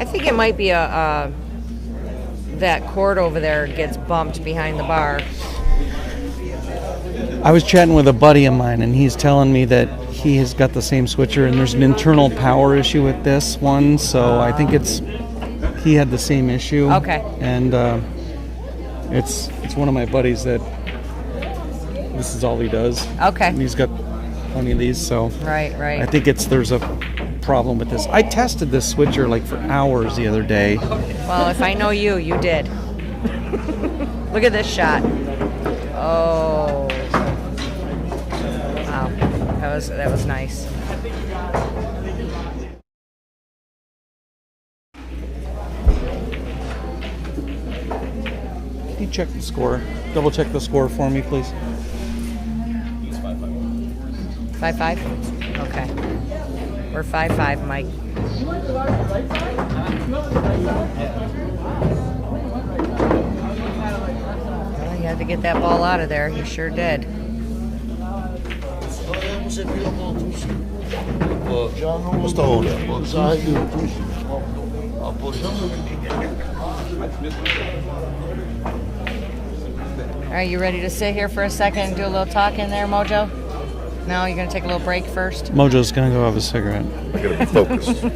I think it might be that cord over there gets bumped behind the bar. I was chatting with a buddy of mine, and he's telling me that he has got the same switcher, and there's an internal power issue with this one, so I think he had the same issue. Okay. And it's one of my buddies that this is all he does. Okay. And he's got plenty of these, so Right. I think there's a problem with this. I tested this switcher like for hours the other day. Well, if I know you, you did. Look at this shot. Oh. Wow. That was nice. Can you check the score? Double check the score for me, please. 5-5? Okay. We're 5-5, Mike. Well, you had to get that ball out of there. You sure did. What's the hold up? All right, you ready to sit here for a second and do a little talking there, Mojo? No, you're going to take a little break first? Mojo's going to go have a cigarette. I gotta be focused. You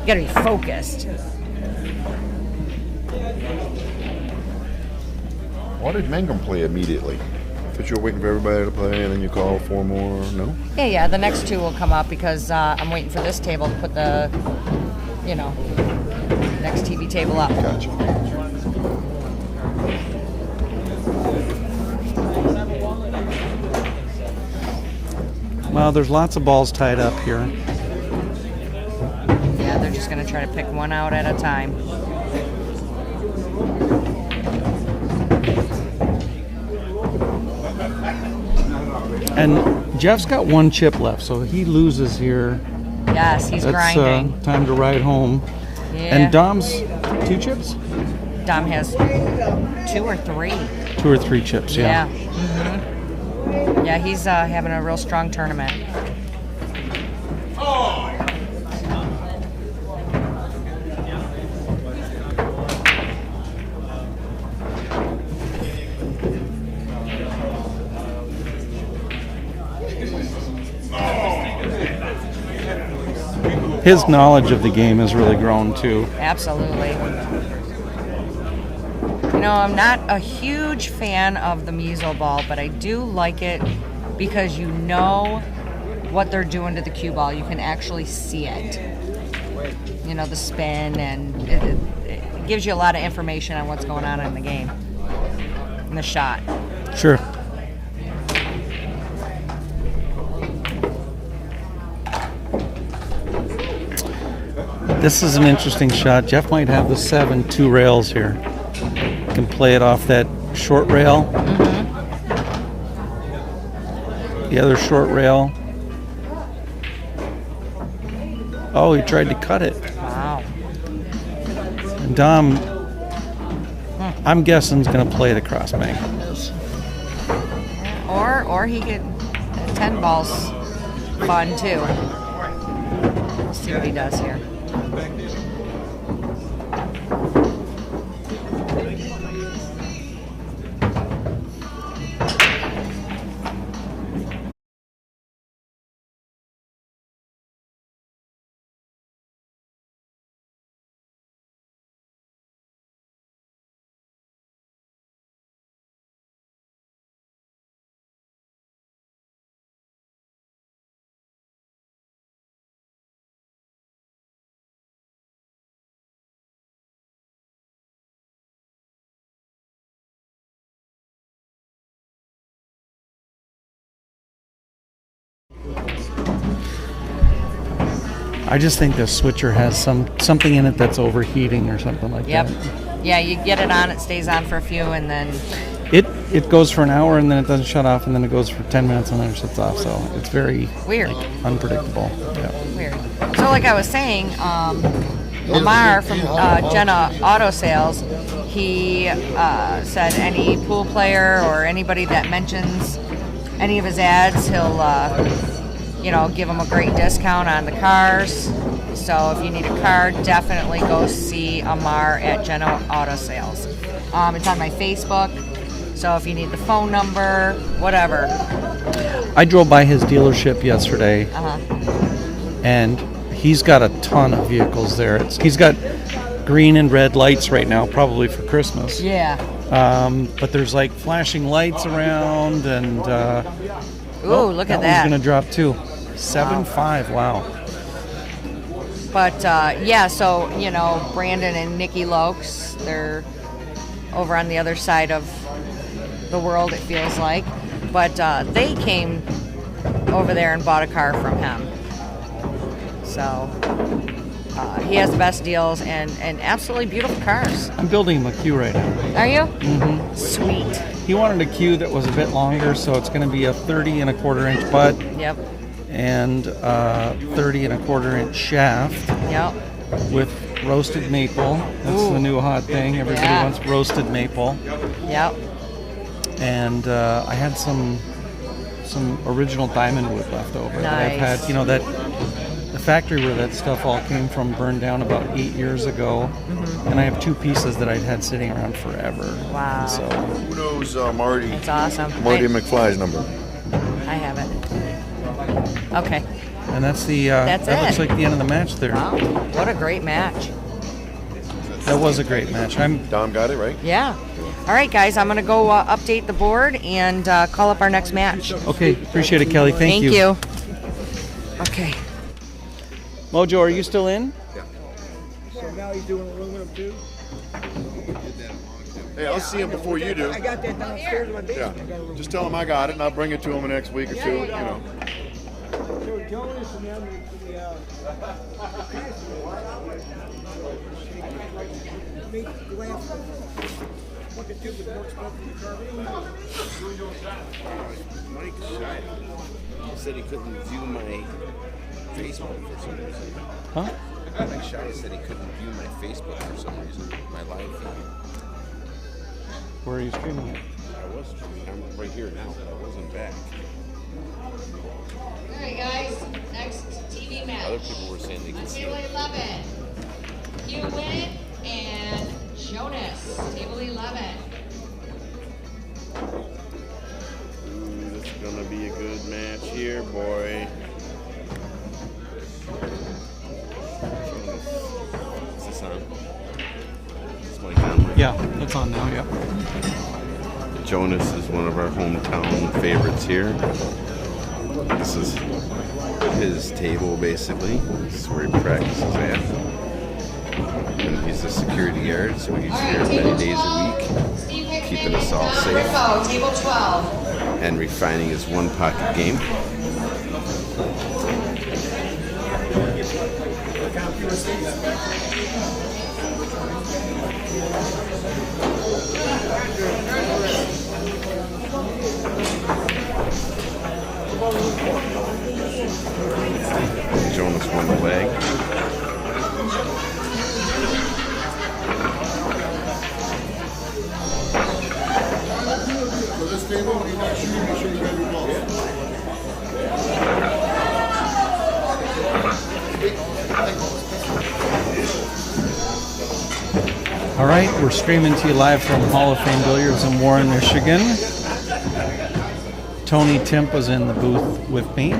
got to be focused. Why did Mangum play immediately? But you were waiting for everybody to play, and then you call for more. No. Yeah. The next two will come up because I'm waiting for this table to put the, next TV table up. Gotcha. Well, there's lots of balls tied up here. Yeah, they're just going to try to pick one out at a time. And Jeff's got one chip left, so he loses here. Yes, he's grinding. Time to ride home. Yeah. And Dom's 2 chips? Dom has 2 or 3. 2 or 3 chips, yeah. Yeah, he's having a real strong tournament. His knowledge of the game has really grown too. Absolutely. I'm not a huge fan of the meso ball, but I do like it because you know what they're doing to the cue ball. You can actually see it. The spin, and it gives you a lot of information on what's going on in the game, in the shot. Sure. This is an interesting shot. Jeff might have the 7 2 rails here. Can play it off that short rail. The other short rail. Oh, he tried to cut it. Wow. And Dom, I'm guessing, is going to play the cross bank. Or he could 10 balls fun too. Let's see what he does here. I just think the switcher has something in it that's overheating or something like that. Yeah, you get it on, it stays on for a few, and then it goes for an hour and then it doesn't shut off, and then it goes for 10 minutes and then it shuts off. So it's very weird, unpredictable. Yeah. Weird. So, like I was saying, Omar from Jenna Auto Sales, he said any pool player or anybody that mentions any of his ads, he'll give them a great discount on the cars. So if you need a car, definitely go see Amar at Genoa Auto Sales. It's on my Facebook. So if you need the phone number, whatever. I drove by his dealership yesterday, and he's got a ton of vehicles there. He's got green and red lights right now, probably for Christmas. Yeah. But there's like flashing lights around, and Ooh, look at that. One's gonna drop too. 7.5. Wow. But yeah, so you know, Brandon and Nikki Lokes, they're over on the other side of the world, it feels like. But they came over there and bought a car from him. So he has the best deals and absolutely beautiful cars. I'm building him a queue right now. Are you? Mm-hmm. Sweet. He wanted a queue that was a bit longer, so it's going to be a 30 and a quarter inch butt. Yep. And 30 and a quarter inch shaft. Yep. With roasted maple. That's the new hot thing. Everybody wants roasted maple. Yep. And I had some original diamond wood left over. Nice. That I've had, you know, that the factory where that stuff all came from burned down about 8 years ago, and I have 2 pieces that I'd had sitting around forever. Wow. And so Who knows Marty? It's awesome. Marty McFly's number. I have it. Okay. And that's the That's that looks it. like the end of the match there. Wow. What a great match. That was a great match. Dom got it, right? Yeah. All right, guys, I'm going to go update the board and call up our next match. Okay, appreciate it, Kelly. Thank you. Okay. Mojo, are you still in? Yeah. So now he's doing aluminum too? Hey, I'll see him before you do. I got that downstairs in my Yeah. basement. I got aluminum. Just tell him I got it, and I'll bring it to him the next week or two. You know. So Jonas and them, make glass. What the tube with more smoke in the carbon. Mike Shai said he couldn't view my Facebook for some reason. Huh? Mike Shai said he couldn't view my Facebook for some reason. My live feed. Where are you streaming it? I was streaming. I'm right here now, but I wasn't back. All right, guys. Next TV match. Other people were saying they On could see table it. 11, Hewitt and Jonas. Table 11. Ooh, this is gonna be a good match here, boy. Is this on? Is my camera? Yeah, it's on now. Yep. Jonas is one of our hometown favorites here. This is his table, basically. This is where he practices at. And he's a security guard, so he's here many days a week, keeping us all safe Table 12. and refining his one-pocket game. Jonas won the leg. So this table, when you're not shooting, make sure you grab your balls. All right, we're streaming to you live from Hall of Fame Billiards in Warren, Michigan. Tony Timp was in the booth with me.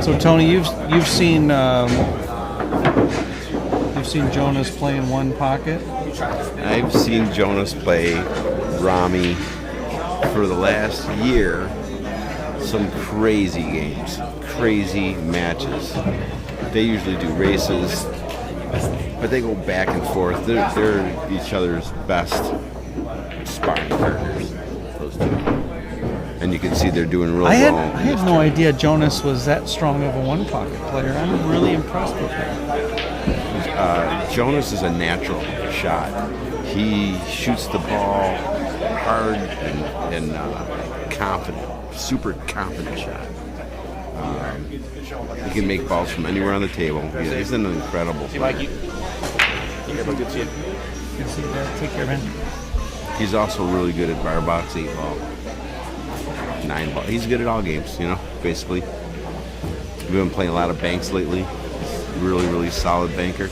So Tony, you've seen Jonas play in one pocket. I've seen Jonas play Rami for the last year. Some crazy games, crazy matches. They usually do races, but they go back and forth. They're each other's best sparring partners, those two. And you can see they're doing real I well. had no idea Jonas was that strong of a one pocket player. I'm really impressed with him. Jonas is a natural shot. He shoots the ball hard and confident, super confident shot. He can make balls from anywhere on the table. He's an incredible player. Good to see you. Take care, man. He's also really good at bar box 8 ball. 9 ball. He's good at all games, basically. We've been playing a lot of banks lately. Really, really solid banker.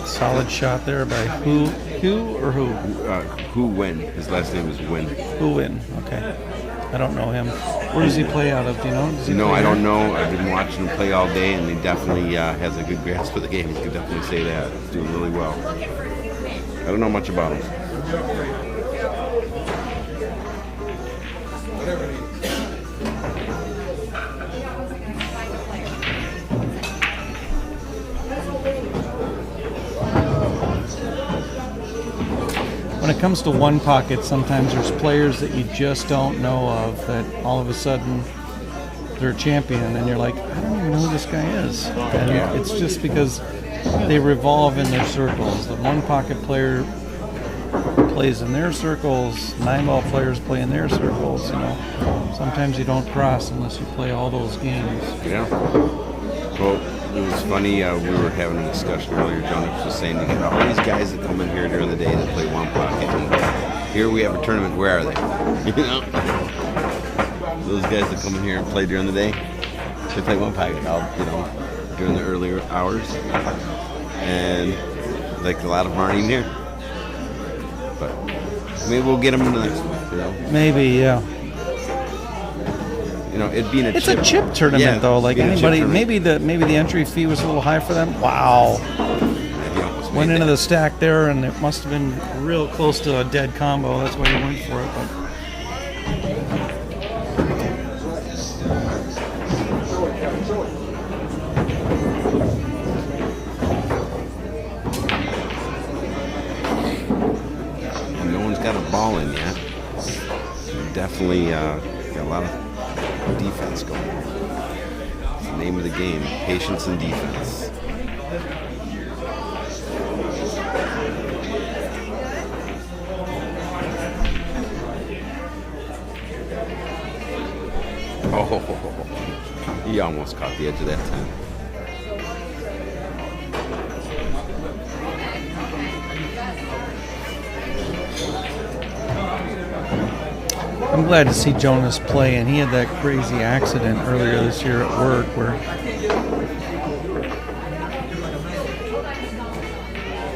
Solid shot there by who? Who Win. His last name is Win. Who win? Okay. I don't know him. Where does he play out of? Do you know? Does he play I don't here? know. I've been watching him play all day, and he definitely has a good grasp of the game. You can definitely say that. He's doing really well. I don't know much about him. When it comes to one pocket, sometimes there's players that you just don't know of that all of a sudden they're a champion, and you're like, I don't even know who this guy is. And it's just because they revolve in their circles. The one pocket player plays in their circles, 9-ball players play in their circles. Sometimes you don't cross unless you play all those games. Yeah. Well, it was funny. We were having a discussion earlier. Jonas was saying you get all these guys that come in here during the day that play one pocket. And here we have a tournament. Where are they? Those guys that come in here and play during the day, they play one pocket. During the earlier hours, and like a lot of them aren't even here. But maybe we'll get them in the next one. Maybe, yeah. It being It's a chip tournament, though. Like anybody, maybe the entry fee was a little high for them. Wow. Went into the stack there, and it must have been real close to a dead combo. That's why he went for it. But and no one's got a ball in yet. Definitely got a lot of defense going. It's the name of the game: patience and defense. Oh, he almost caught the edge of that 10. I'm glad to see Jonas play, and he had that crazy accident earlier this year at work where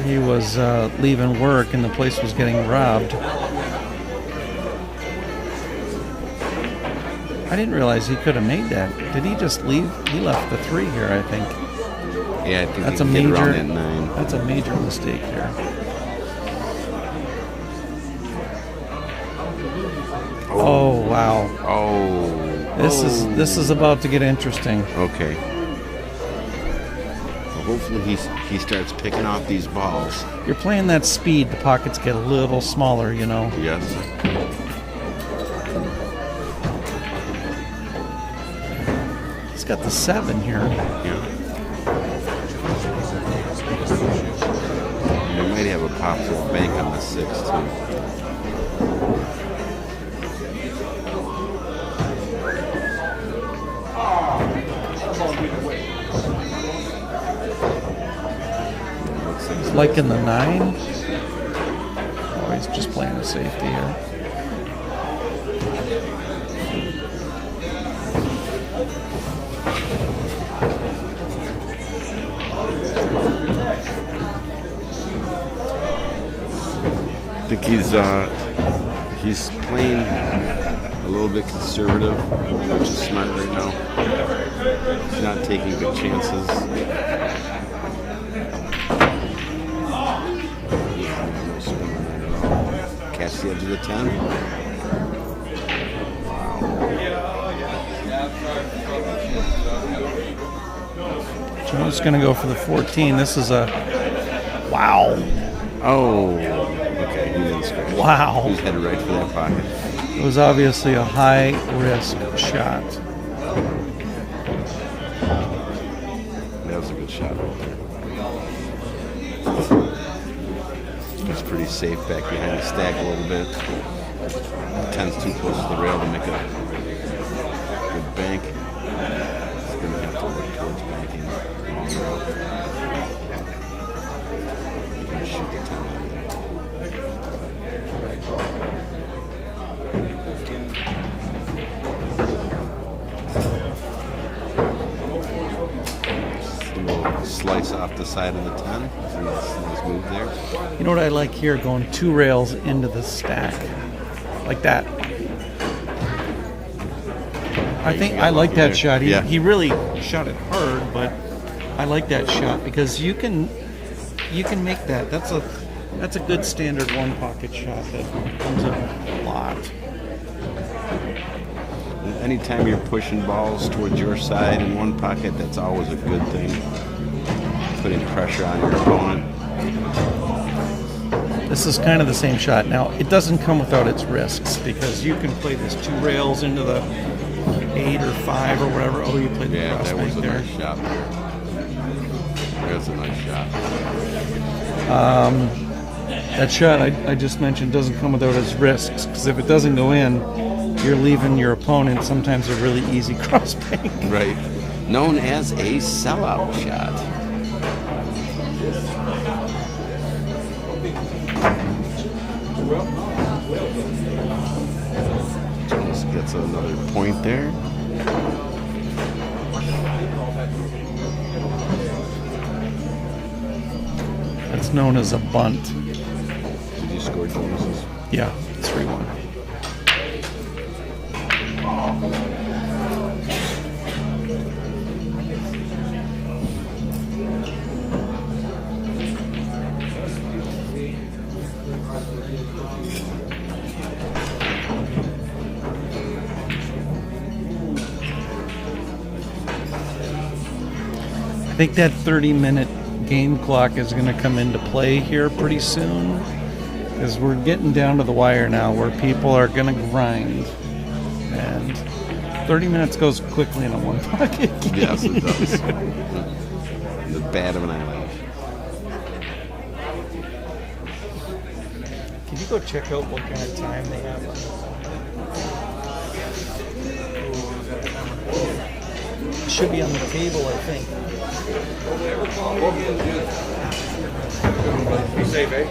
he was leaving work and the place was getting robbed. I didn't realize he could have made that. Did he just leave? He left the 3 here, I think. Yeah, I think That's he a can get around major. that 9. That's a major mistake there. Oh wow! Oh. This is about to get interesting. Okay. Well, hopefully he starts picking off these balls. You're playing that speed, the pockets get a little smaller, Yes. He's got the 7 here. Yeah. And we might have a possible bank on the 6 too. Like in the 9. Oh, he's just playing a safety here. I think he's playing a little bit conservative, which is smart right now. He's not taking big chances. Catch the edge of the 10. Jones going to go for the 14. This is a wow. Oh, okay. He didn't scratch. Wow. He's headed right for that pocket. It was obviously a high risk shot. That was a good shot right there. It's pretty safe back behind the stack a little bit. 10's too close to the rail to make a good bank. It's going to have to work towards in. Long rail. You can shoot the 10 out of there. Just a little slice off the side of the 10. Nice move there. You know what I like here? Going 2 rails into the stack. Like that. I think I like that shot. He really shot it hard, but I like that shot because you can make that. That's a good standard one pocket shot that comes up a lot. Anytime you're pushing balls towards your side in one pocket, that's always a good thing. Putting pressure on your opponent. This is kind of the same shot. Now, it doesn't come without its risks because you can play this 2 rails into the 8 or 5 or whatever. Oh, you played the cross that was bank a there. nice shot there. That's a nice shot. That shot I just mentioned doesn't come without its risks because if it doesn't go in, you're leaving your opponent sometimes a really easy cross bank. Right. Known as a sellout shot. Jones gets another point there. It's known as a bunt. Did you score Jones's? Yeah, 3-1. I think that 30-minute game clock is going to come into play here pretty soon because we're getting down to the wire now where people are going to grind. And 30 minutes goes quickly in a one pocket game. Yes, it does. The bad of an eyelash. Can you go check out what kind of time they have on it? It should be on the table, I think. Be safe, eh?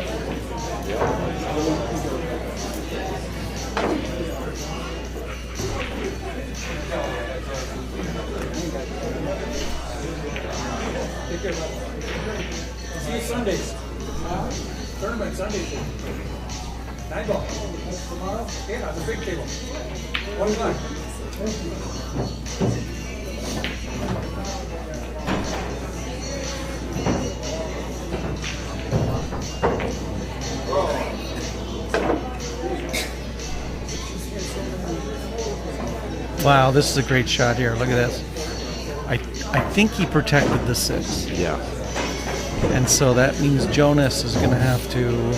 Take care, bud. See you Sundays. Tournament Sundays. 9 ball. Tomorrow? Yeah, the big table. 1 o'clock. Wow, this is a great shot here. Look at this. I think he protected the 6. Yeah. And so that means Jonas is going to have to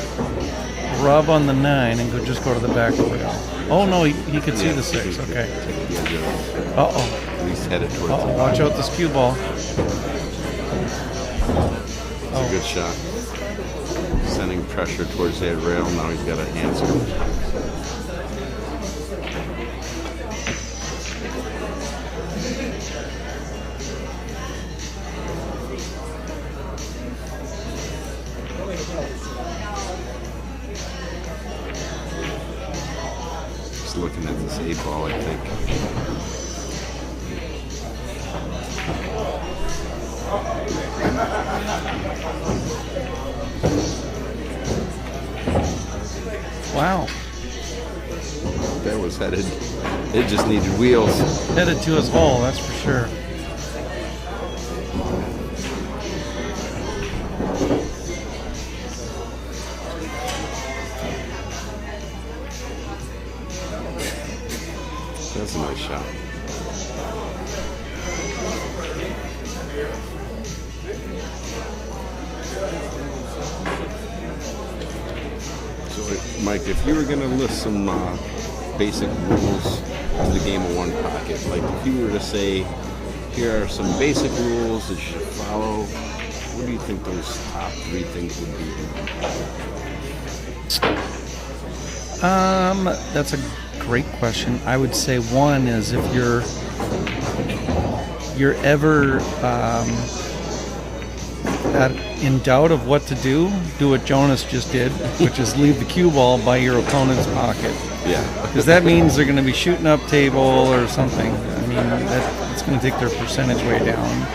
rub on the 9 and just go to the back rail. Oh, no, he could see the 6. Okay. Uh-oh. At least headed towards Uh-oh, the watch out this cue ball. It's a good shot. Sending pressure towards that rail. Now he's got to answer. Just looking at this 8 ball, I think. Wow. That was headed. It just needed wheels. Headed to his hole, that's for sure. That's a nice shot. So, Mike, if you were going to list some basic rules to the game of one pocket, like if you were to say, here are some basic rules that you should follow, what do you think those top 3 things would be? That's a great question. I would say one is if you're you're ever in doubt of what to do what Jonas just did, which is leave the cue ball by your opponent's pocket. Yeah. Because that means they're going to be shooting up table or something. I mean, it's going to take their percentage way down.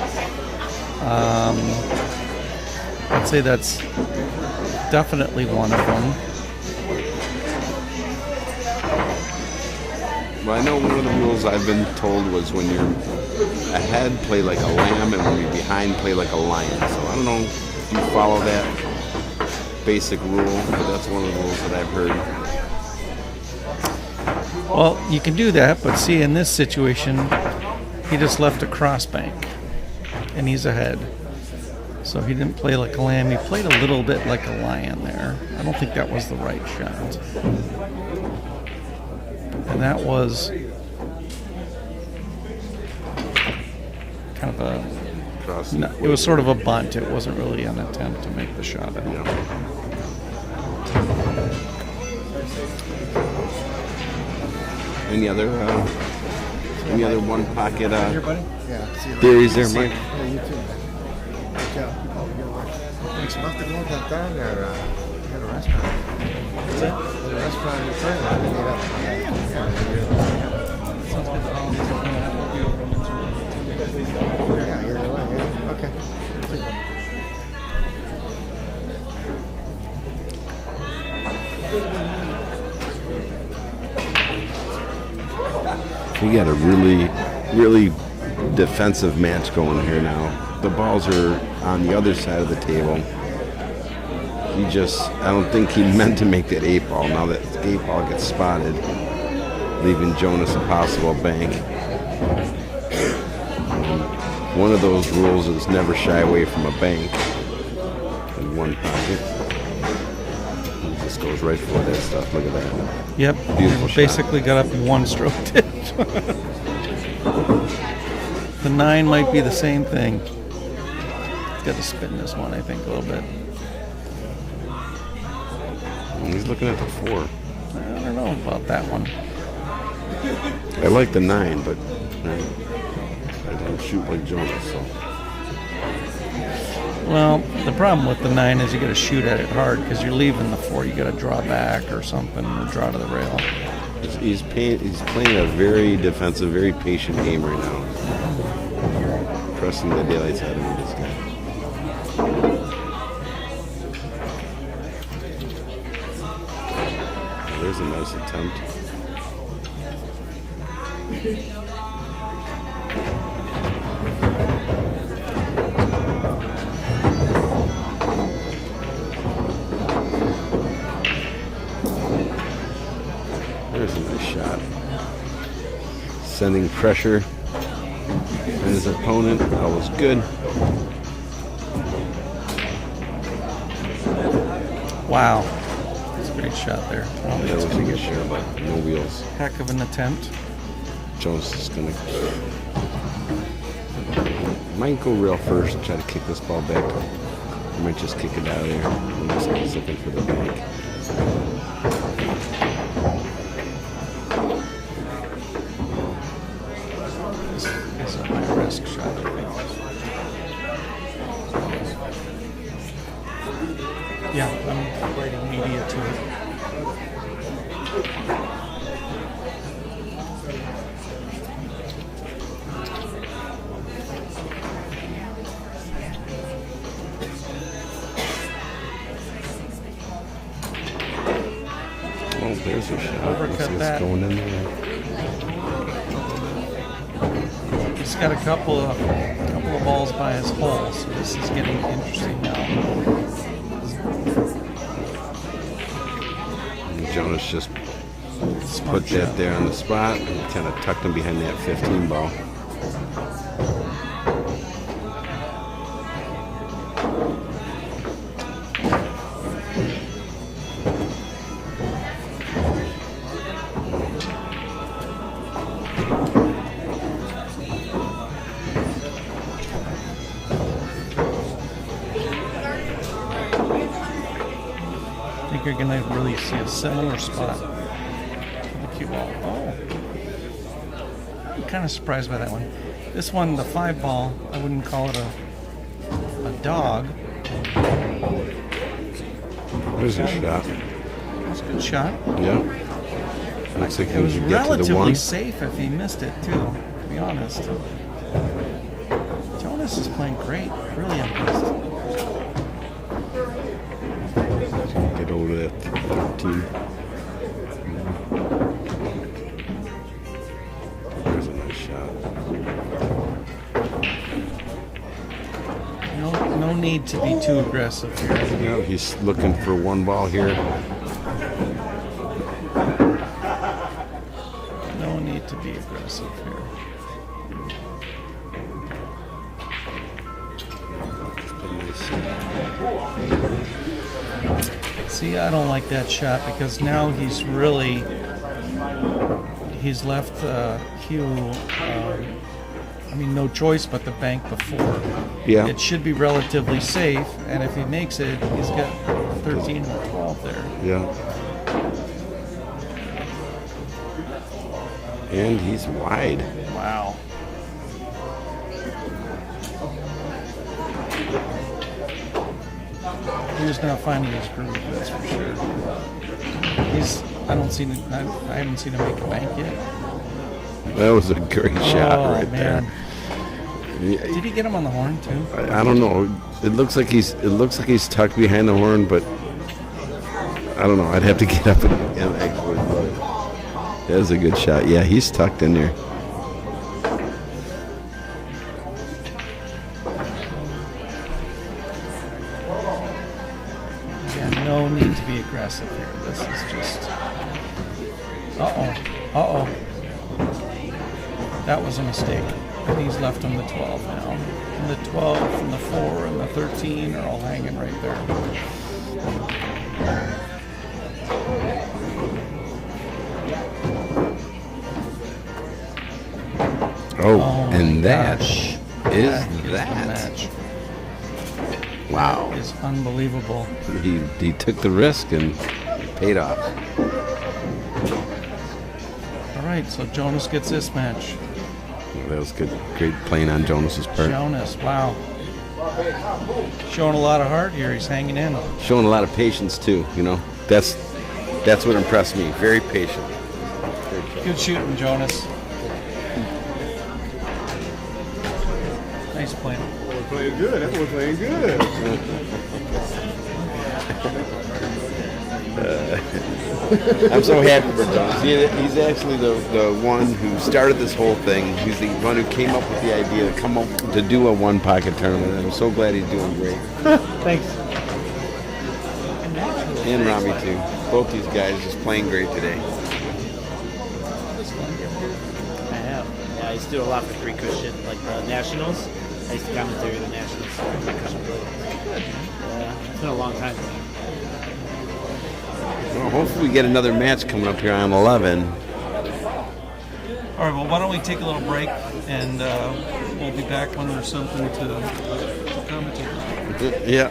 I'd say that's definitely one of them. Well, I know one of the rules I've been told was when you're ahead, play like a lamb, and when you're behind, play like a lion. So I don't know if you follow that basic rule, but that's one of the rules that I've heard. Well, you can do that, but see, in this situation, he just left a cross bank, and he's ahead. So he didn't play like a lamb. He played a little bit like a lion there. I don't think that was the right shot. And that was kind of a... No, it was sort of a bunt. It wasn't really an attempt to make the shot. I don't know. Any other one pocket Here, buddy? Yeah. See you later. theories there, Mike? Yeah, you too. Good job. Thanks. Must have gone down there at a restaurant. What's that? At a restaurant in Fernand. Yeah, you're right. Yeah. Okay. We got a really defensive match going here now. The balls are on the other side of the table. I don't think he meant to make that 8-ball. Now that 8-ball gets spotted, leaving Jonas a possible bank. One of those rules is never shy away from a bank in one pocket. He just goes right for that stuff. Look at that. Yep. Beautiful shot. Basically got up in one stroke. The 9 might be the same thing. He's got to spin this one, I think, a little bit. He's looking at the 4. I don't know about that one. I like the 9, but I don't shoot like Jonas. So. Well, the problem with the 9 is you got to shoot at it hard because you're leaving the 4. You got to draw back or something, or draw to the rail. He's playing a very defensive, very patient game right now. Pressing the daylights out of me, this guy. There's a nice attempt. There's a nice shot. Sending pressure on his opponent. That was good. Wow. That's a great shot there. Oh, That was a good shot, but no wheels. heck of an attempt. Jones is going to... Might go real first, try to kick this ball back. Might just kick it out of there. He's looking for the bank. It's a high risk shot, I think. Yeah, I'm writing media to it. Oh, there's a shot. Overcut Looks like that. it's going in there. He's got a couple of balls by his hole, so this is getting interesting now. And Jonas just Smart put that shot. there on the spot and kind of tucked him behind that 15 ball. I think you're going to really see a similar spot for the cue ball. Oh. I'm kind of surprised by that one. This one, the 5 ball, I wouldn't call it a dog. There's a shot. That's a good shot. Yeah. Looks like It he was can get to the relatively one. safe if he missed it, too, to be honest. Jonas is playing great. Really impressed. Get over that 13. There's a nice shot. No need to be too aggressive here. Yeah, he's looking for 1 ball here. No need to be aggressive here. See, I don't like that shot because now he's left Hugh, no choice but to bank before. Yeah. It should be relatively safe, and if he makes it, he's got 13 or 12 there. Yeah. And he's wide. Wow. He's not finding his groove, that's for sure. I haven't seen him make a bank yet. That was a great shot right man. there. Did he get him on the horn too? I don't know. It looks like he's tucked behind the horn, but I don't know. I'd have to get up and actually look. That was a good shot. Yeah, he's tucked in there. Yeah, no need to be aggressive here. This is just. Uh-oh. That was a mistake. And he's left on the 12 now. And the 12 and the 4 and the 13 are all hanging right there. And that gosh. is the that. match. Wow. Is unbelievable. He took the risk and paid off. All right, so Jonas gets this match. That was good. Great playing on Jonas's part. Jonas, wow. Showing a lot of heart here. He's hanging in. Showing a lot of patience too. That's what impressed me. Very patient. Good shooting, Jonas. Nice play. We're playing good. That was playing good. I'm so happy for Jonas. He's actually the one who started this whole thing. He's the one who came up with the idea to do a 1 pocket tournament. I'm so glad he's doing great. Thanks. And Rami too. Both these guys just playing great today. I have. Yeah, I used to do a lot for Free Christian, like the Nationals. I used to commentary the Nationals. Yeah, it's been a long time. Well, hopefully we get another match coming up here on 11. All right, well, why don't we take a little break, and we'll be back when there's something to commentate. Yeah.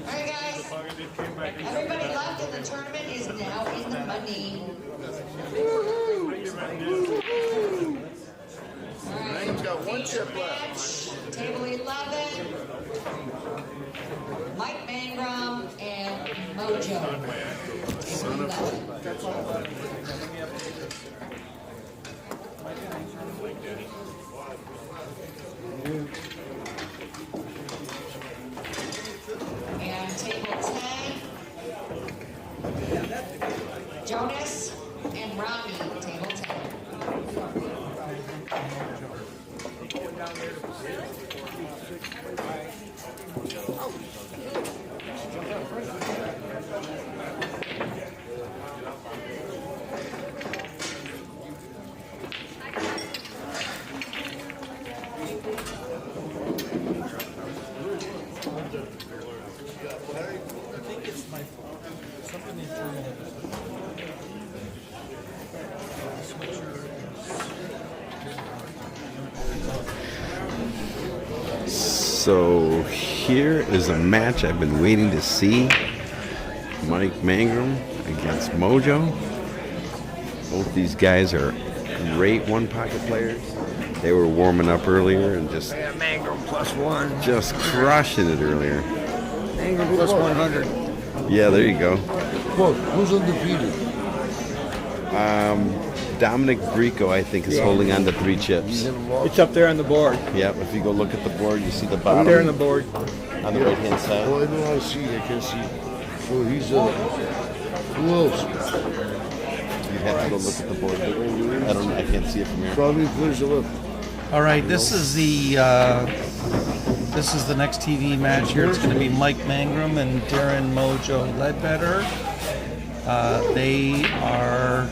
Alright guys, everybody left in the tournament is now in the money. Alright, Got 1 chip left. match, table 11, Mike Mangrum and Mojo. Table 11. And table 10, Jonas and Rami, table 10. think it's my fault. Something internal. So here is a match I've been waiting to see. Mike Mangrum against Mojo. Both these guys are great one-pocket players. They were warming up earlier and just Mangrum +1. just crushing it earlier. Mangrum +100. Yeah, there you go. Quote, who's undefeated? Dominic Grieco, I think, is holding on to 3 chips. It's up there on the board. Yep, if you go look at the board, you see the Up bottom there on the board. on the right-hand side. Well, I know how to see. I can see. So he's who else? You have to go look at the board. I can't see it from here. Probably plays the left. All right, this is the next TV match here. It's going to be Mike Mangrum and Darren Mojo Ledbetter. They are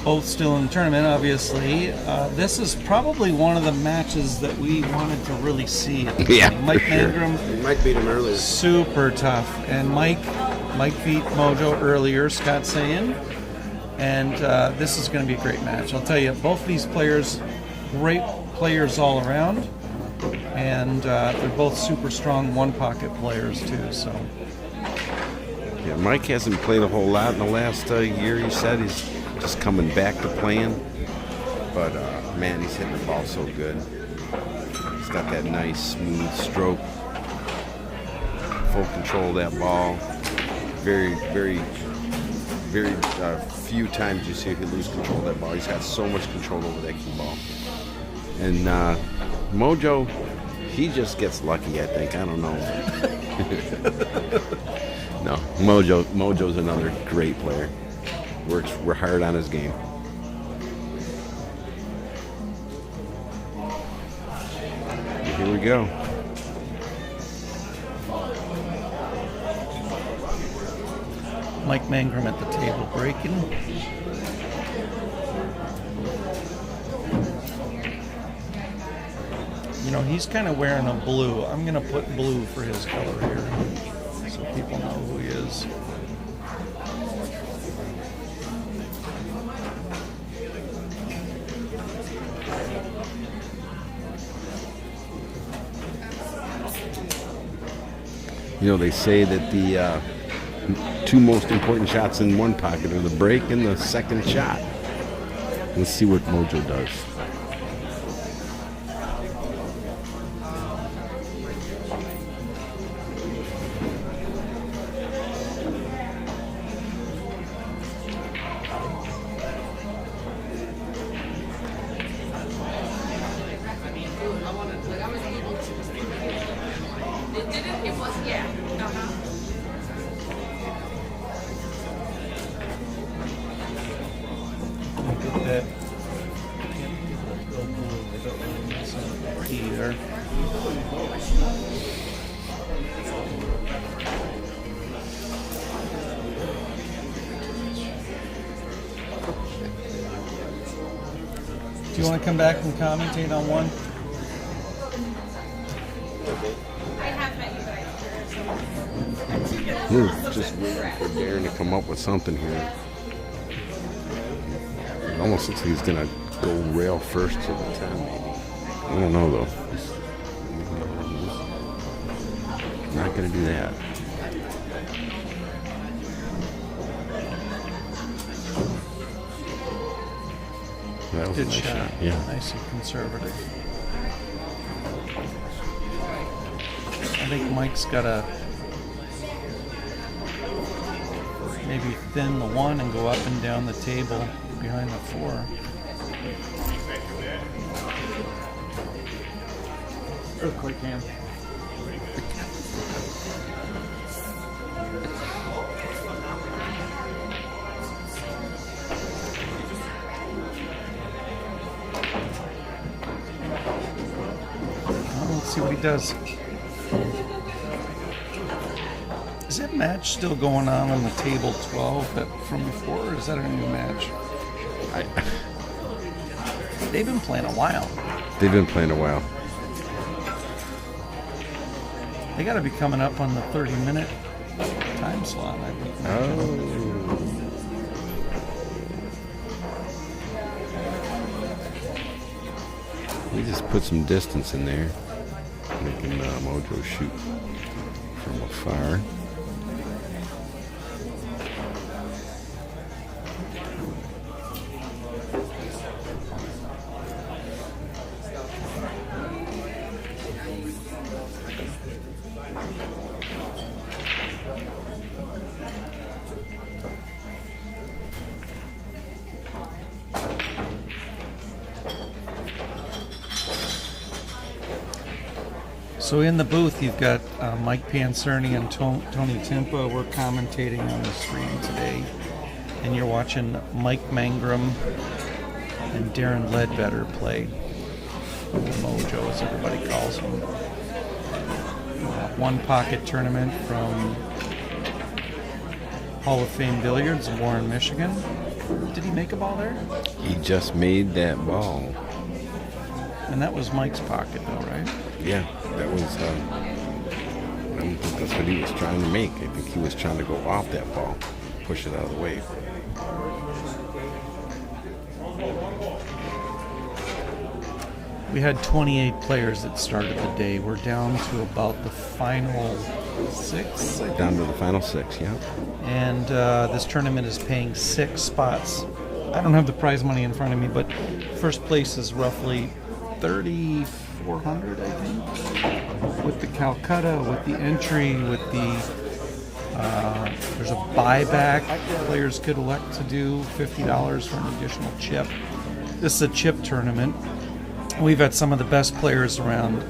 both still in the tournament, obviously. This is probably one of the matches that we wanted to really see. Yeah, Mike for sure. Mangrum, Mike beat him earlier. super tough, and Mike beat Mojo earlier. Scott saying, and this is going to be a great match. I'll tell you, both these players, great players all around, and they're both super strong one-pocket players too. So. Yeah, Mike hasn't played a whole lot in the last year. He said he's just coming back to playing, but man, he's hitting the ball so good. He's got that nice, smooth stroke, full control of that ball. Very, very, very few times you see if he lose control of that ball. He's got so much control over that cue ball. And Mojo, he just gets lucky, I think. I don't know. No, Mojo's another great player. We're hard on his game. Here we go. Mike Mangrum at the table breaking. You know, he's kind of wearing a blue. I'm going to put blue for his color here so people know who he is. You know, they say that the 2 most important shots in one pocket are the break and the second shot. Let's see what Mojo does. Either. Do you want to come back and commentate on one? Just waiting for Darren to come up with something here. It almost looks like he's gonna go rail first to the 10, maybe. I don't know though. Not gonna do that. That was a Good nice shot. Yeah. Nice and conservative. I think Mike's got to maybe thin the 1 and go up and down the table behind the 4. Earthquake hand. Well, let's see what he does. Is that match still going on the table 12 from before, or is that a new match? They've been playing a while. They've been playing a while. They got to be coming up on the 30-minute time slot, I would imagine. Oh. We just put some distance in there, making Mojo shoot from afar. So in the booth, you've got Mike Pancerni and Tony Timpa. We're commentating on the stream today. And you're watching Mike Mangrum and Darren Ledbetter play. Mojo, as everybody calls him. One pocket tournament from Hall of Fame Billiards, Warren, Michigan. Did he make a ball there? He just made that ball. And that was Mike's pocket, though, right? Yeah, that was. I don't think that's what he was trying to make. I think he was trying to go off that ball, push it out of the way. We had 28 players that started the day. We're down to about the final 6. Down to the final 6, yeah. And this tournament is paying 6 spots. I don't have the prize money in front of me, but first place is roughly $3,400, I think, with the Calcutta, with the entry, with the there's a buyback. Players could elect to do $50 for an additional chip. This is a chip tournament. We've had some of the best players around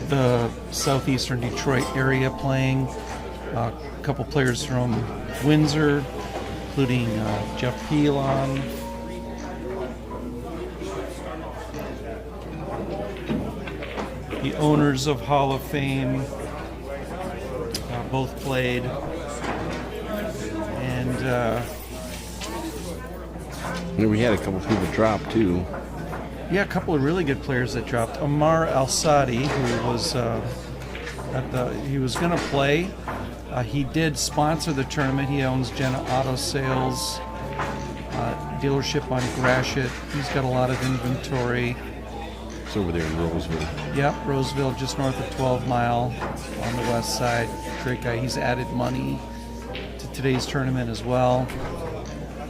the southeastern Detroit area playing. A couple players from Windsor, including Jeff Pelon. The owners of Hall of Fame both played. And we had a couple people drop too. yeah, a couple of really good players that dropped. Amar Al-Sadi, who was he was going to play. He did sponsor the tournament. He owns Jenna Auto Sales dealership on Gratiot. He's got a lot of inventory. It's over there in Roseville. Yep, Roseville, just north of 12 Mile on the west side. Great guy. He's added money to today's tournament as well.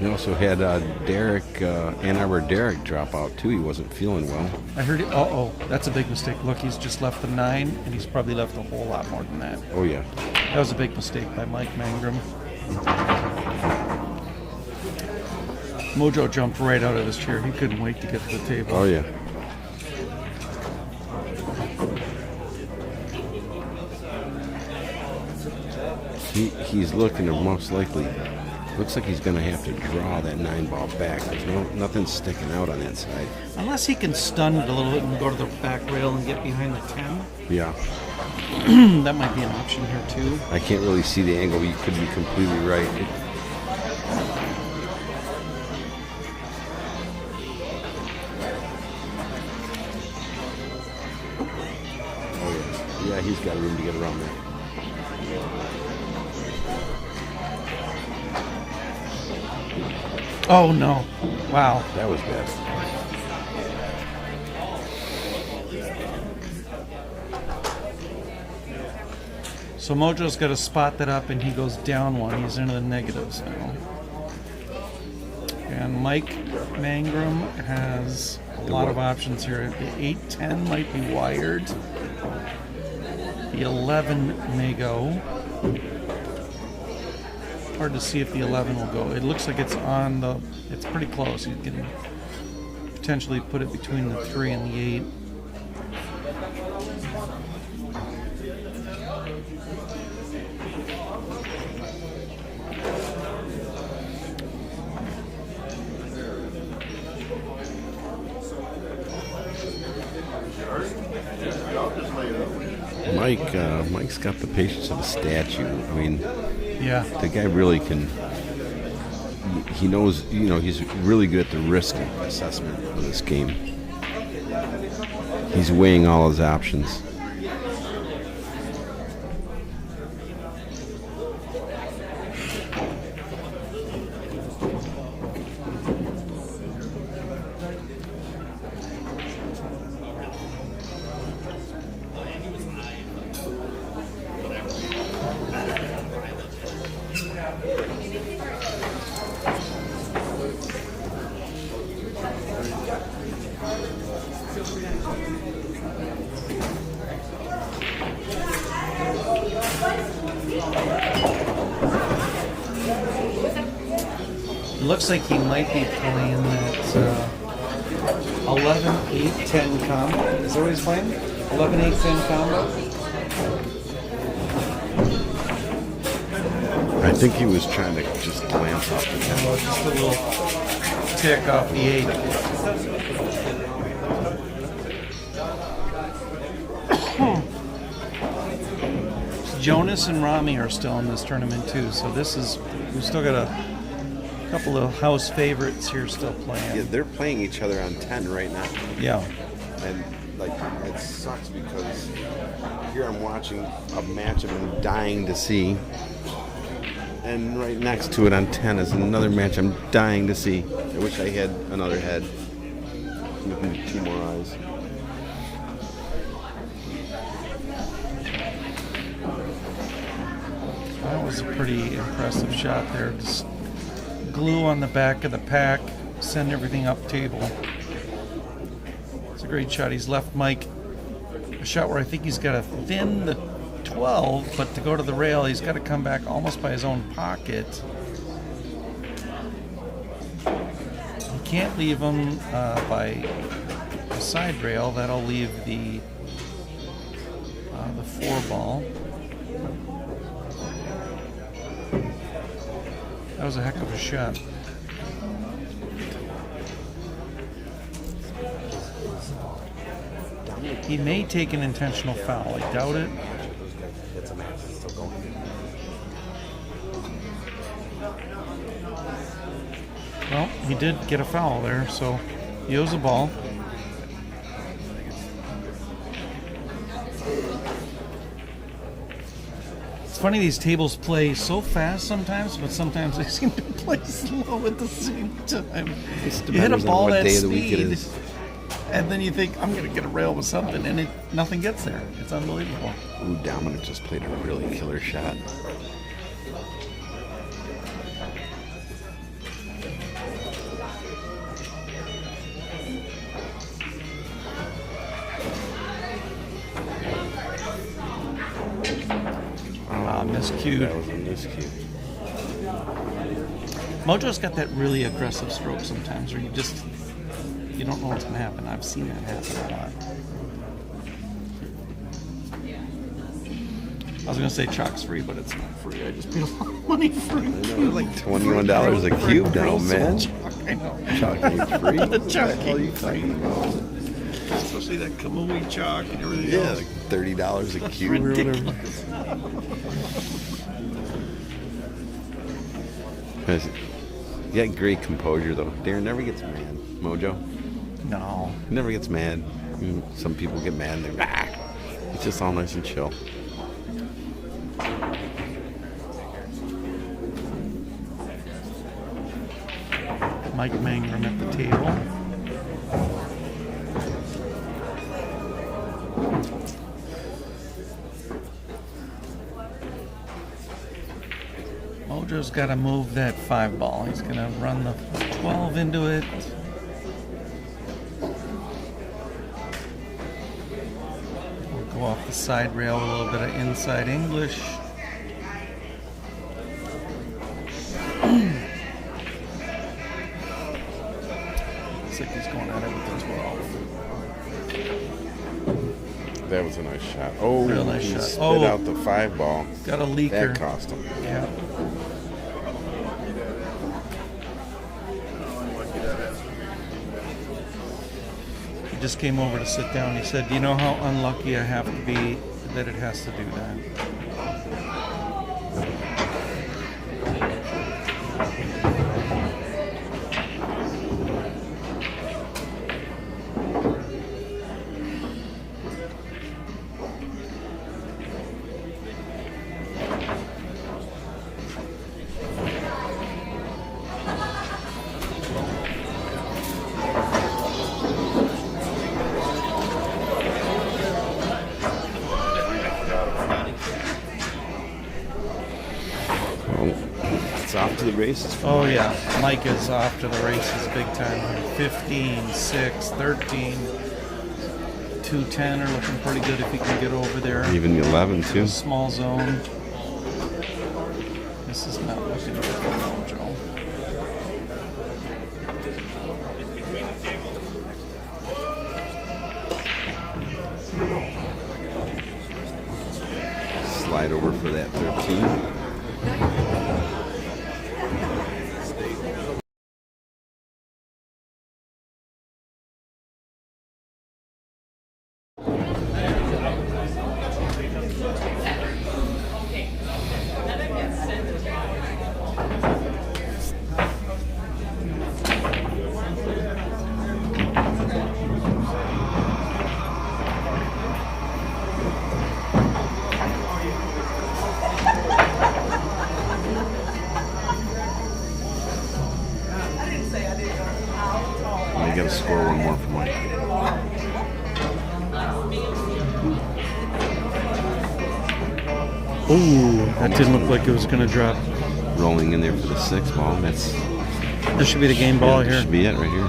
We also had Derek, Ann Arbor Derek drop out too. He wasn't feeling well. I heard it. Oh, that's a big mistake. Look, he's just left the 9, and he's probably left a whole lot more than that. Oh yeah. That was a big mistake by Mike Mangrum. Mojo jumped right out of his chair. He couldn't wait to get to the table. Oh yeah. He's looking to most likely. Looks like he's going to have to draw that 9 ball back. There's nothing sticking out on that side. Unless he can stun it a little bit and go to the back rail and get behind the 10. Yeah. That might be an option here too. I can't really see the angle. You could be completely right. Oh yeah. Yeah, he's got room to get around there. Oh no. Wow. That was bad. So Mojo's got to spot that up and he goes down 1. He's into the negatives now. And Mike Mangrum has a lot of options here. The 8-10 might be wired. The 11 may go. Hard to see if the 11 will go. It looks like it's on the, it's pretty close. You can potentially put it between the 3 and the 8. Mike's got the patience of a statue. I mean, yeah, the guy really can. He knows, he's really good at the risk assessment of this game. He's weighing all his options. Looks like he might be playing that 11, 8, 10 combo. Is that what he's playing? 11, 8, 10 combo? I think he was trying to just glance off the 10. Oh, just a little tick off the 8. Jonas and Rami are still in this tournament too, so we've still got a couple of house favorites here still playing. Yeah, they're playing each other on 10 right now. Yeah. And like it sucks because here I'm watching a match I've been dying to see. And right next to it on 10 is another match I'm dying to see. I wish I had another head with 2 more eyes. That was a pretty impressive shot there. Just glue on the back of the pack, send everything up table. It's a great shot. He's left Mike a shot where I think he's got to thin the 12, but to go to the rail, he's got to come back almost by his own pocket. He can't leave him by the side rail. That'll leave the 4 ball. That was a heck of a shot. He may take an intentional foul. I doubt it. Well, he did get a foul there, so he owes a ball. It's funny, these tables play so fast sometimes, but sometimes they seem to play slow at the same time. You hit a ball that speed, and then you think, I'm going to get a rail with something, and nothing gets there. It's unbelievable. Ooh, Dominic just played a really killer shot. Miscued. That was a miscue. Mojo's got that really aggressive stroke sometimes where you don't know what's going to happen. I've seen that happen a lot. I was going to say chalk's free, but it's not free. I just paid a lot of money for it. I know, they're like $21 a cube now, man. Chalk, I know. Chalk ain't free. The chalk What the hell are you ain't free. talking about? Especially that Kamui chalk and everything Yeah, else. like $30 a cube or Ridiculous. whatever. You got great composure, though. Darren never gets mad. Mojo? No. He never gets mad. Some people get mad and they're ah. It's just all nice and chill. Mike Mangrum at the table. Mojo's got to move that 5 ball. He's going to run the 12 into it. We'll go off the side rail with a little bit of inside English. Looks like he's going at it with the 12. That was a nice shot. Oh, Real nice he shot. spit Oh. out the 5 ball. Got a leaker. That cost him. Yeah. He just came over to sit down. He said, "Do you know how unlucky I have to be that it has to do that?" It's off to the races. Oh yeah, Mike is off to the races big time here. 15, 6, 13, 210 are looking pretty good if he can get over there. Even 11 too. Small zone. This is not looking good for Mojo. Slide over for that 13. I got to score one more for Mike. Ooh, that didn't look like it was going to drop. Rolling in there for the 6 ball. That's This should be the game ball that here. should be it right here.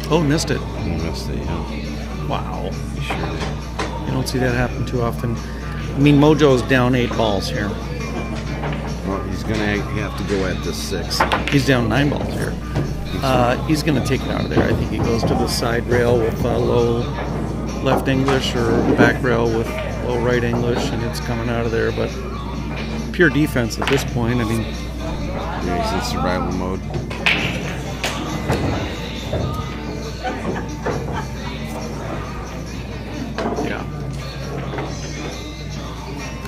Oh, missed it. Missed it, yeah. Wow. You sure did. You don't see that happen too often. I mean, Mojo's down 8 balls here. Well, he's going to have to go at the 6. He's down 9 balls here. He's going to take it out of there. I think he goes to the side rail with low left English or back rail with low right English, and it's coming out of there. But pure defense at this point. I mean, Yeah, he's in survival mode. yeah.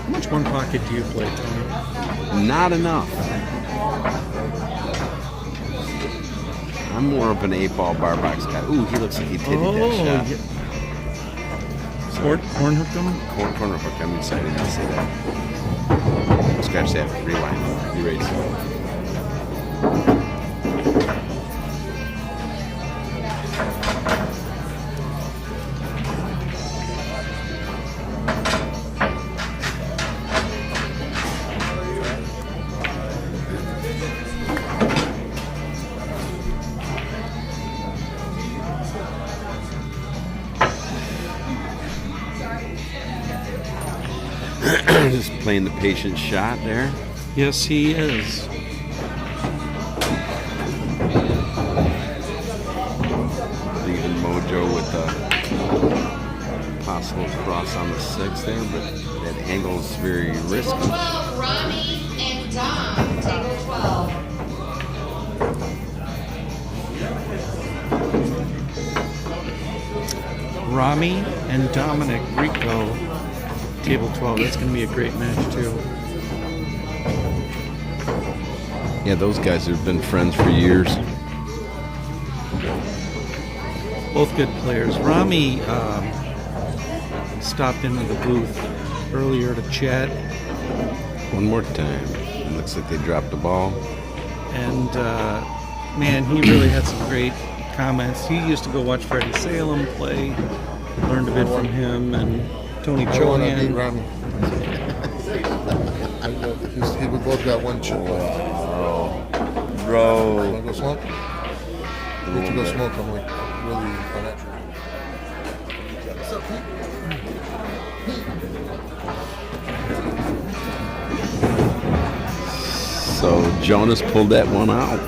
How much one pocket do you play, Tony? Not enough. I'm more of an 8-ball bar box guy. Ooh, he looks like he did that shot. Horn hooked him? Corner hook. I'm excited to see that. Scratch that. Rewind. Erase. Just playing the patient shot there. Yes, he is. Leaving Mojo with the possible cross on the 6 there, but that angle is very risky. 12, Ronnie and Don, table 12. Rami and Dominic Rico, table 12. That's going to be a great match, too. Yeah, those guys have been friends for years. Both good players. Rami stopped into the booth earlier to chat, One more time. It looks like they dropped the ball. and man, he really had some great comments. He used to go watch Freddie Salem play, learned a bit from him, and Tony I want to beat Chohan. Rami. We both got one chip left. Bro. Want to go smoke? We get to go smoke. I'm like really financial. What's up, Pete? So Jonas pulled that one out.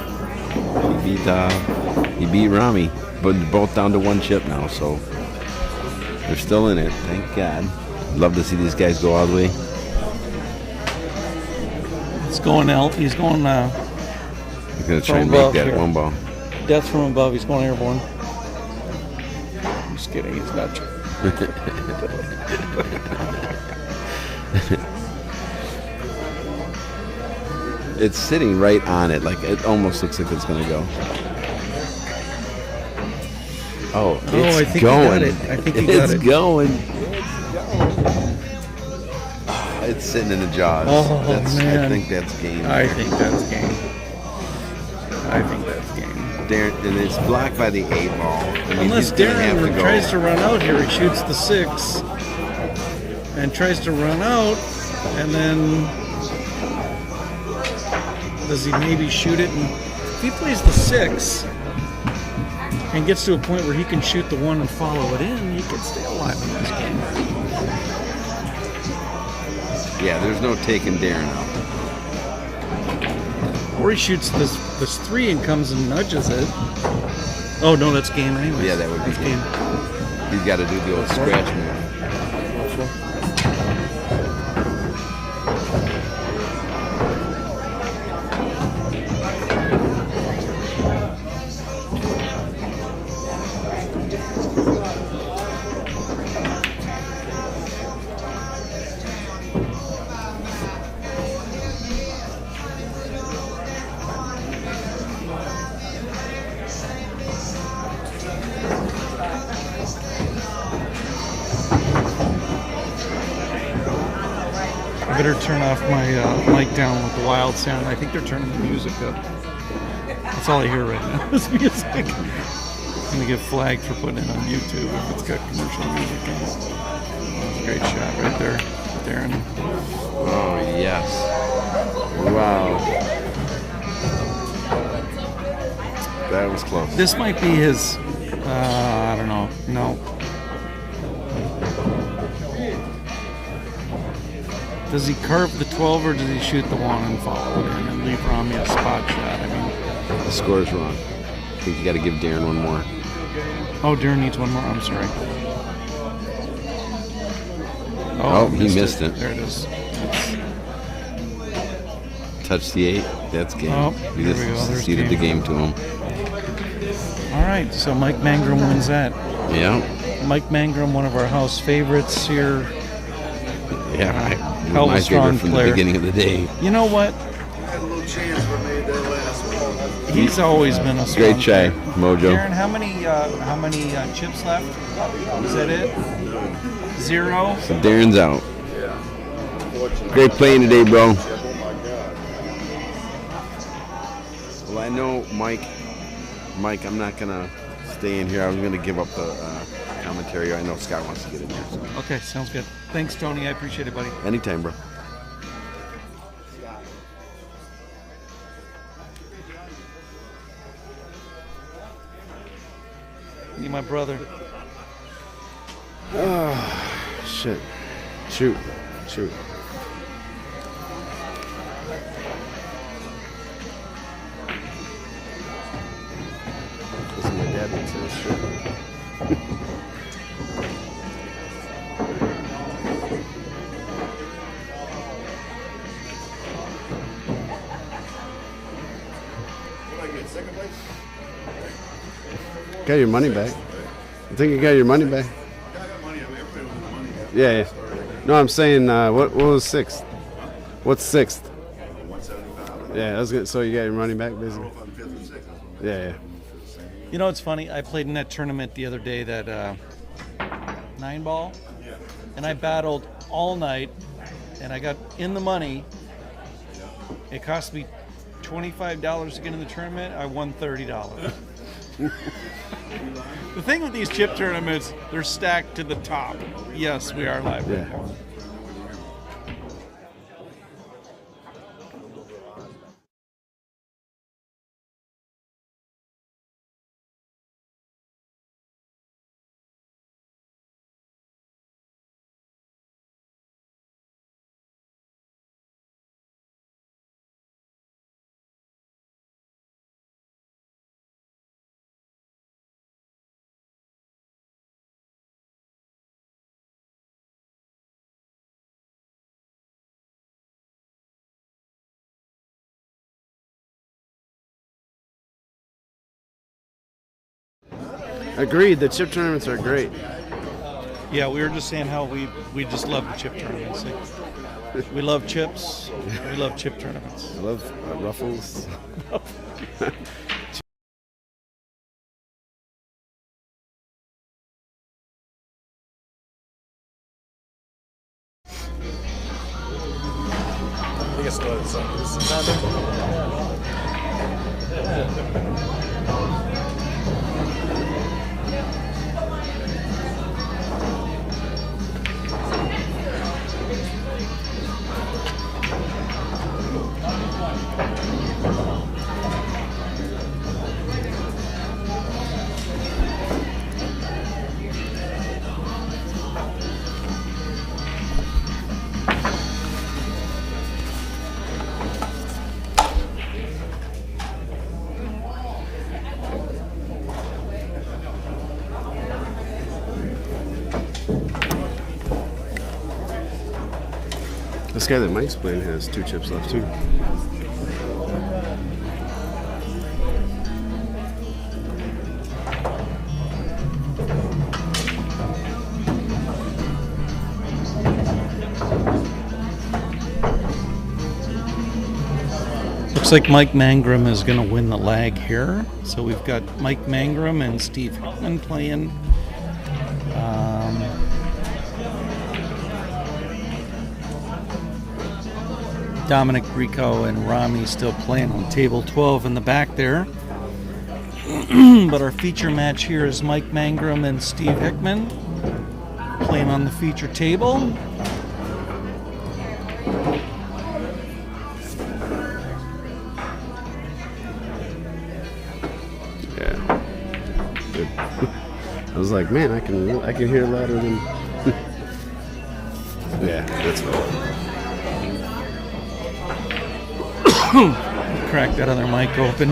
He beat Rami, but they're both down to one chip now, so they're still in it. Thank God. Love to see these guys go all the way. He's going out. He's going He's gonna try and From above make that here. one ball. death from above. He's going airborne. I'm just kidding. He's not. It's sitting right on it. Like it almost looks like it's gonna go. Oh, it's I think going. he got it. I think he got It's it. going. It's sitting in the jaws. Oh, man. I think that's game. I think that's game. I think that's game. Darren, and it's blocked by the 8 ball. I mean, Unless he's gonna have Darren to go. tries to run out here, he shoots the 6 and tries to run out, and then does he maybe shoot it? And if he plays the 6, and gets to a point where he can shoot the one and follow it in, he could stay alive in this game. Yeah, there's no taking Darren out. Or he shoots this three and comes and nudges it. Oh no, that's game anyway. Yeah, that would be game. He's got to do the old scratch move. I better turn off my mic down with the wild sound. I think they're turning the music up. That's all I hear right now is music. I'm gonna get flagged for putting it on YouTube if it's got commercial music in it. That's a great shot right there, Darren. Oh, yes. Wow. That was close. This might be his, I don't know, no. Does he carve the 12 or does he shoot the one and follow it in and leave Rami a spot shot? I mean, The score's wrong. I think you got to give Darren one more. oh, Darren needs one more. I'm sorry. Oh, he missed it. There it is. Touch the 8. That's game. Oh, We here just we go. There's ceded the game to him. All right, so Mike Mangrum wins that. Yeah. Mike Mangrum, one of our house favorites here. Yeah. Hell of a My strong favorite from player. the beginning of the day. You know what? Had a little chance we made that last one. He's always been a strong Great try, player. Mojo. Darren, how many chips left? Is that it? 0? So Darren's out. Great playing today, bro. Well, I know, Mike, I'm not going to stay in here. I was going to give up the commentary. I know Scott wants to get in there. So. Okay, sounds good. Thanks, Tony. I appreciate it, buddy. Anytime, bro. You my brother. Shit. Shoot. Listen, my dad would say shit. Got your money back. I think you got your money back. Yeah. No, I'm saying, what was 6th? What's 6th? Yeah, I was good. So you got your money back, basically? Yeah. You know, it's funny. I played in that tournament the other day, that 9-ball, and I battled all night, and I got in the money. It cost me $25 to get in the tournament. I won $30. The thing with these chip tournaments, they're stacked to the top. Yes, we are live right now. Agreed. The chip tournaments are great. Yeah, we were just saying how we just love the chip tournaments. We love chips. We love chip tournaments. I love Ruffles. I think it's This guy that Mike's playing has 2 chips left too. Looks like Mike Mangrum is going to win the lag here. So we've got Mike Mangrum and Steve Hickman playing. Dominic Rico and Rami still playing on table 12 in the back there. But our feature match here is Mike Mangrum and Steve Hickman playing on the feature table. Yeah. Good. I was like, man, I can hear louder than. Yeah, that's cool. Crack that other mic open.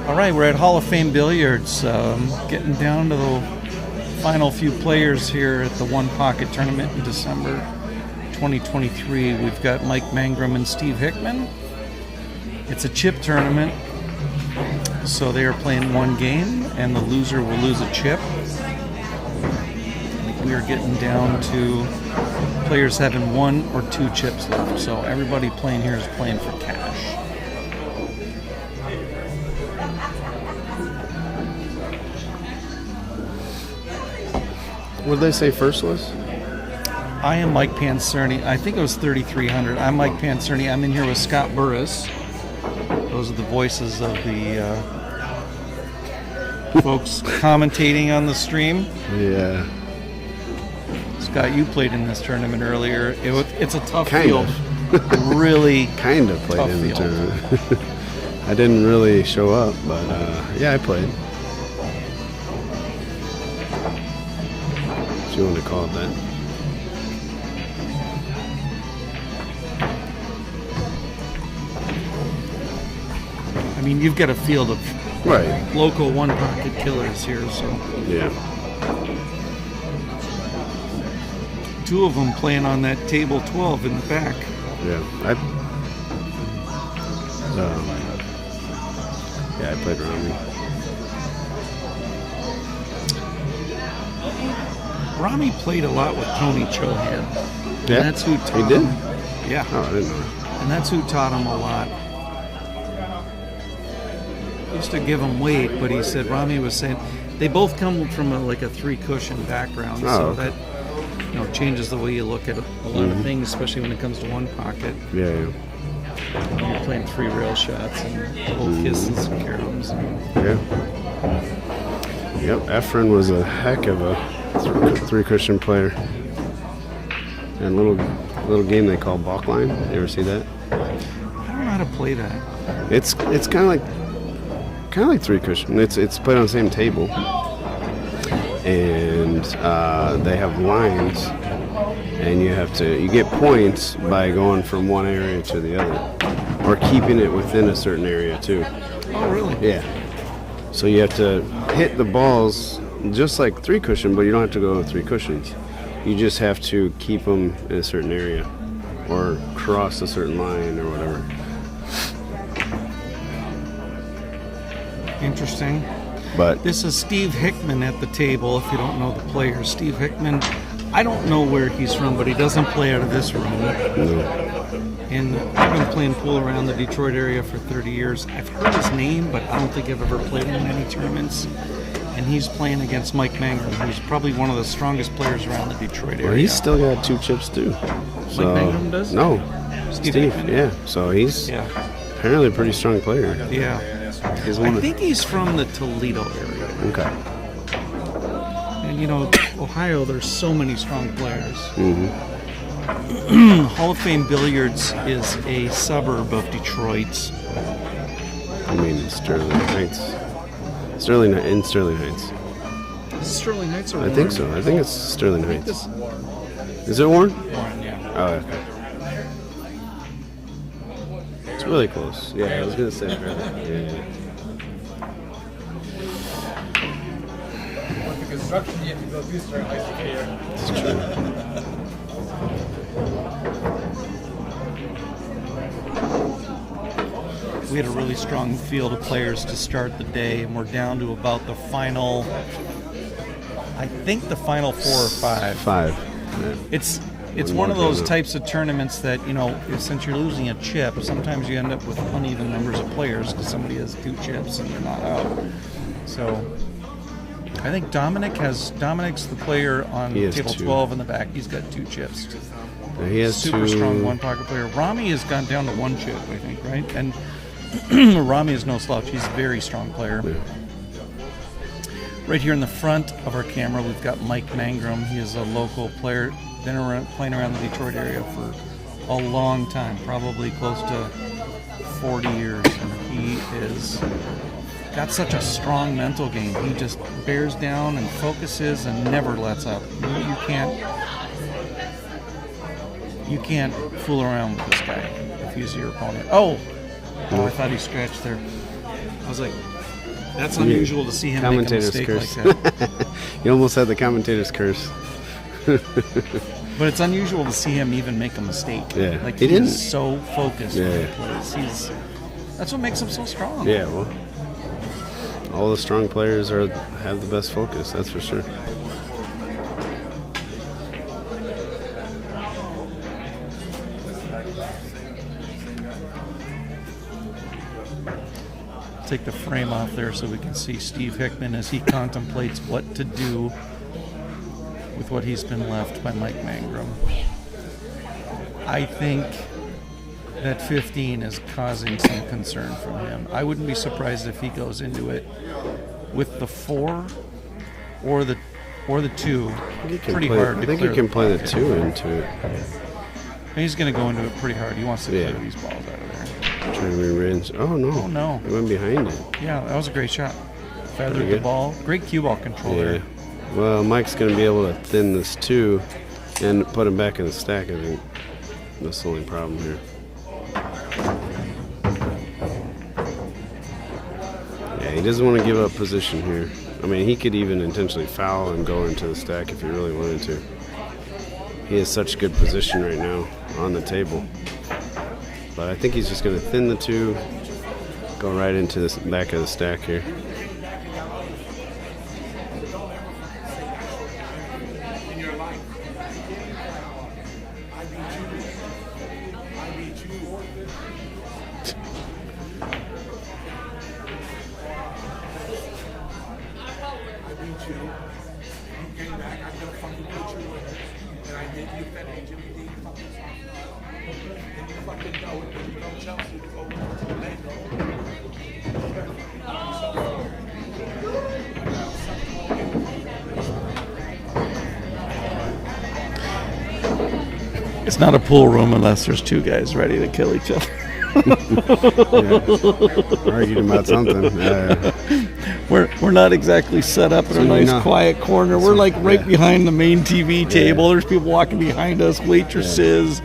All right, we're at Hall of Fame Billiards, getting down to the final few players here at the One Pocket Tournament in December 2023. We've got Mike Mangrum and Steve Hickman. It's a chip tournament, so they are playing one game, and the loser will lose a chip. We are getting down to players having 1 or 2 chips left, so everybody playing here is playing for cash. What did they say first was? I am Mike Pancerni. I think it was 3,300. I'm Mike Pancerni. I'm in here with Scott Burris. Those are the voices of the folks commentating on the stream. Yeah. Scott, you played in this tournament earlier. It's a tough Kind field. of. Really Kind of played tough in the field. tournament. I didn't really show up, but yeah, I played. If you want to call it that. I mean, you've got a field of Right. local one-pocket killers here, so Yeah. 2 of them playing on that table 12 in the back. Yeah. Yeah, I played Rami. Rami played a lot with Tony Chohan. Yeah. And that's who taught He did? him. Yeah. Oh, I didn't know. And that's who taught him a lot. Used to give him weight, but he said Rami was saying they both come from a 3-cushion background, Oh, so okay. that changes the way you look at a lot of things, especially when it comes to one pocket. Yeah, yeah. You're playing 3 rail shots and both kisses and caroms. Yeah. Yep, Efren was a heck of a 3-cushion player. And little game they call balk line. You ever see that? I don't know how to play that. It's kind of like 3-cushion. It's played on the same table, and they have lines, and you get points by going from one area to the other, or keeping it within a certain area too. Oh, really? Yeah. So you have to hit the balls just like 3-cushion, but you don't have to go 3 cushions. You just have to keep them in a certain area, or cross a certain line, or whatever. Interesting. But This is Steve Hickman at the table, if you don't know the player. Steve Hickman, I don't know where he's from, but he doesn't play out of this room. no. And I've been playing pool around the Detroit area for 30 years. I've heard his name, but I don't think I've ever played him in any tournaments. And he's playing against Mike Mangrum, who's probably one of the strongest players around the Detroit area. Well, he's still got 2 chips too. So, Mangrum does? No, Steve Steve. Hickman? Yeah. So he's Yeah. apparently a pretty strong player. Yeah. He's I one of, think he's from the Toledo area. okay. And Ohio, there's so many strong players. Mm-hmm. Hall of Fame Billiards is a suburb of Detroit. I mean Sterling Heights. Sterling Heights. Sterling Heights or I think so. I think it's Sterling Heights. Is it Warren? Warren, yeah. Oh, okay. It's really close. Yeah, I was gonna say. Yeah. instruction yet to go through certain ICK here. It's true. We had a really strong field of players to start the day, and we're down to about the final, I think the final 4 or 5. 5. Yeah. It's One one of more those game, types of tournaments that, you know, since you're losing a chip, sometimes you end up with uneven numbers of players because somebody has 2 chips and they're not out. So I think Dominic's the player on He has table 2. 12 in the back. He's got 2 chips. He has Super 2. strong one pocket player. Rami has gone down to 1 chip, I think, right? And Rami is no slouch. He's a very strong player. Yeah. Right here in the front of our camera, we've got Mike Mangrum. He is a local player, been playing around the Detroit area for a long time, probably close to 40 years. And he is got such a strong mental game. He just bears down and focuses and never lets up. You can't fool around with this guy if he's your opponent. Oh, I thought he scratched there. I was like, that's unusual to see him make a Commentator's mistake curse. like that. You almost had the commentator's curse. But it's unusual to see him even make a mistake. Yeah. Like He didn't. he's so focused when he Yeah. plays. That's what makes him so strong. Yeah, well, all the strong players have the best focus, that's for sure. Take the frame off there so we can see Steve Hickman as he contemplates what to do with what he's been left by Mike Mangrum. I think that 15 is causing some concern from him. I wouldn't be surprised if he goes into it with the 4 or the 2 pretty hard. I think you can play the 2 into it. He's going to go into it pretty hard. He wants to clear Yeah. these balls out of there. Trying to rearrange. Oh no! Oh, no. It went behind it. Yeah, that was a great shot. Feathered Pretty the good. ball. Great cue ball control Yeah. there. Well, Mike's going to be able to thin this 2 and put him back in the stack. I think that's the only problem here. Yeah, he doesn't want to give up position here. I mean, he could even intentionally foul and go into the stack if he really wanted to. He has such good position right now on the table. But I think he's just going to thin the 2, go right into the back of the stack here. It's not a pool room unless there's 2 guys ready to kill each other. Arguing about something. We're not exactly set up in So a nice no. quiet corner. We're like right yeah. behind the main TV table. There's people walking behind us, waitresses.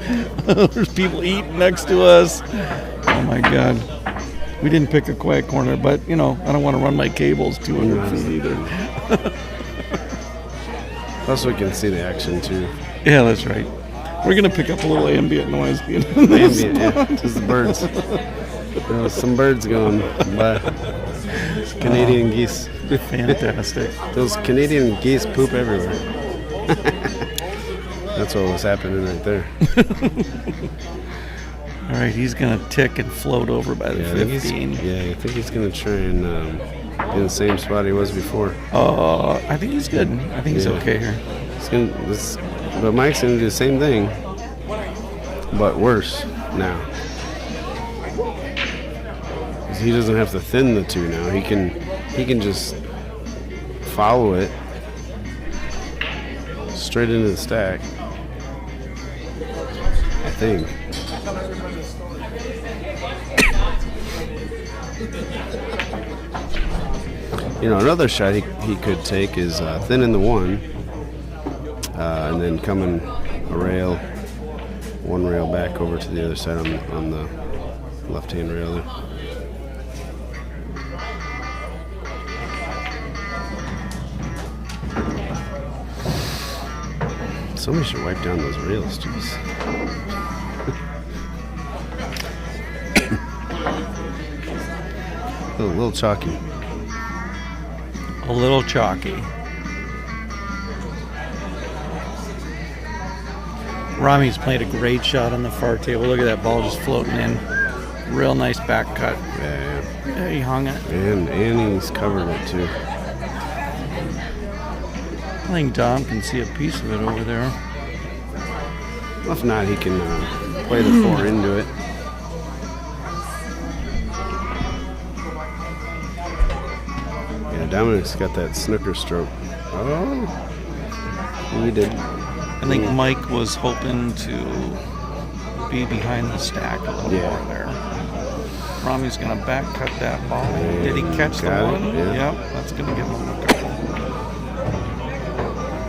There's people eating next to us. Oh my God. We didn't pick a quiet corner, but you know, I don't want to run my cables 200 feet either. Plus we can see the action too. Yeah, that's right. We're gonna pick up a little ambient noise being in this Ambient, yeah. spot. Just the birds. There was some birds going by. Canadian geese. Fantastic. Those Canadian geese poop everywhere. That's what was happening right there. All right, he's gonna tick and float over by the 15. I think he's going to try and be in the same spot he was before. I think he's good. I think he's okay here. But Mike's going to do the same thing, but worse now. 'Cause he doesn't have to thin the 2 now. He can just follow it straight into the stack. I think. You know, another shot he could take is thin in the 1, and then coming a rail, 1 rail back over to the other side on the left-hand rail there. Somebody should wipe down those rails, jeez. A little chalky. A little chalky. Rami's played a great shot on the far table. Look at that ball just floating in. Real nice back cut. Yeah, he hung it. And he's covered it too. I think Dom can see a piece of it over there. Well, if not, he can play the 4 into it. Yeah, Dominic's got that snooker stroke. Oh, he did. I think Mike was hoping to be behind the stack a little more there. Rami's going to back cut that ball. Did he catch the one? Yeah. Yep, that's going to give him a couple.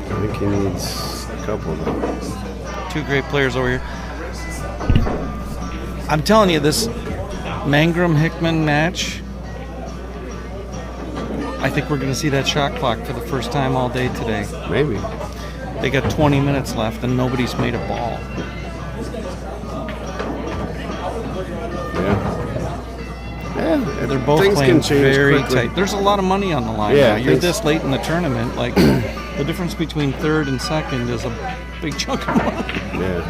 I think he needs a couple though. Two great players over here. I'm telling you, this Mangrum-Hickman match, I think we're going to see that shot clock for the first time all day today. Maybe. They got 20 minutes left and nobody's made a ball. Yeah, they're both things playing can change very quickly. tight. There's a lot of money on the line. Yeah, now. You're this late in the tournament. Like the difference between third and second is a big chunk of money. Yeah,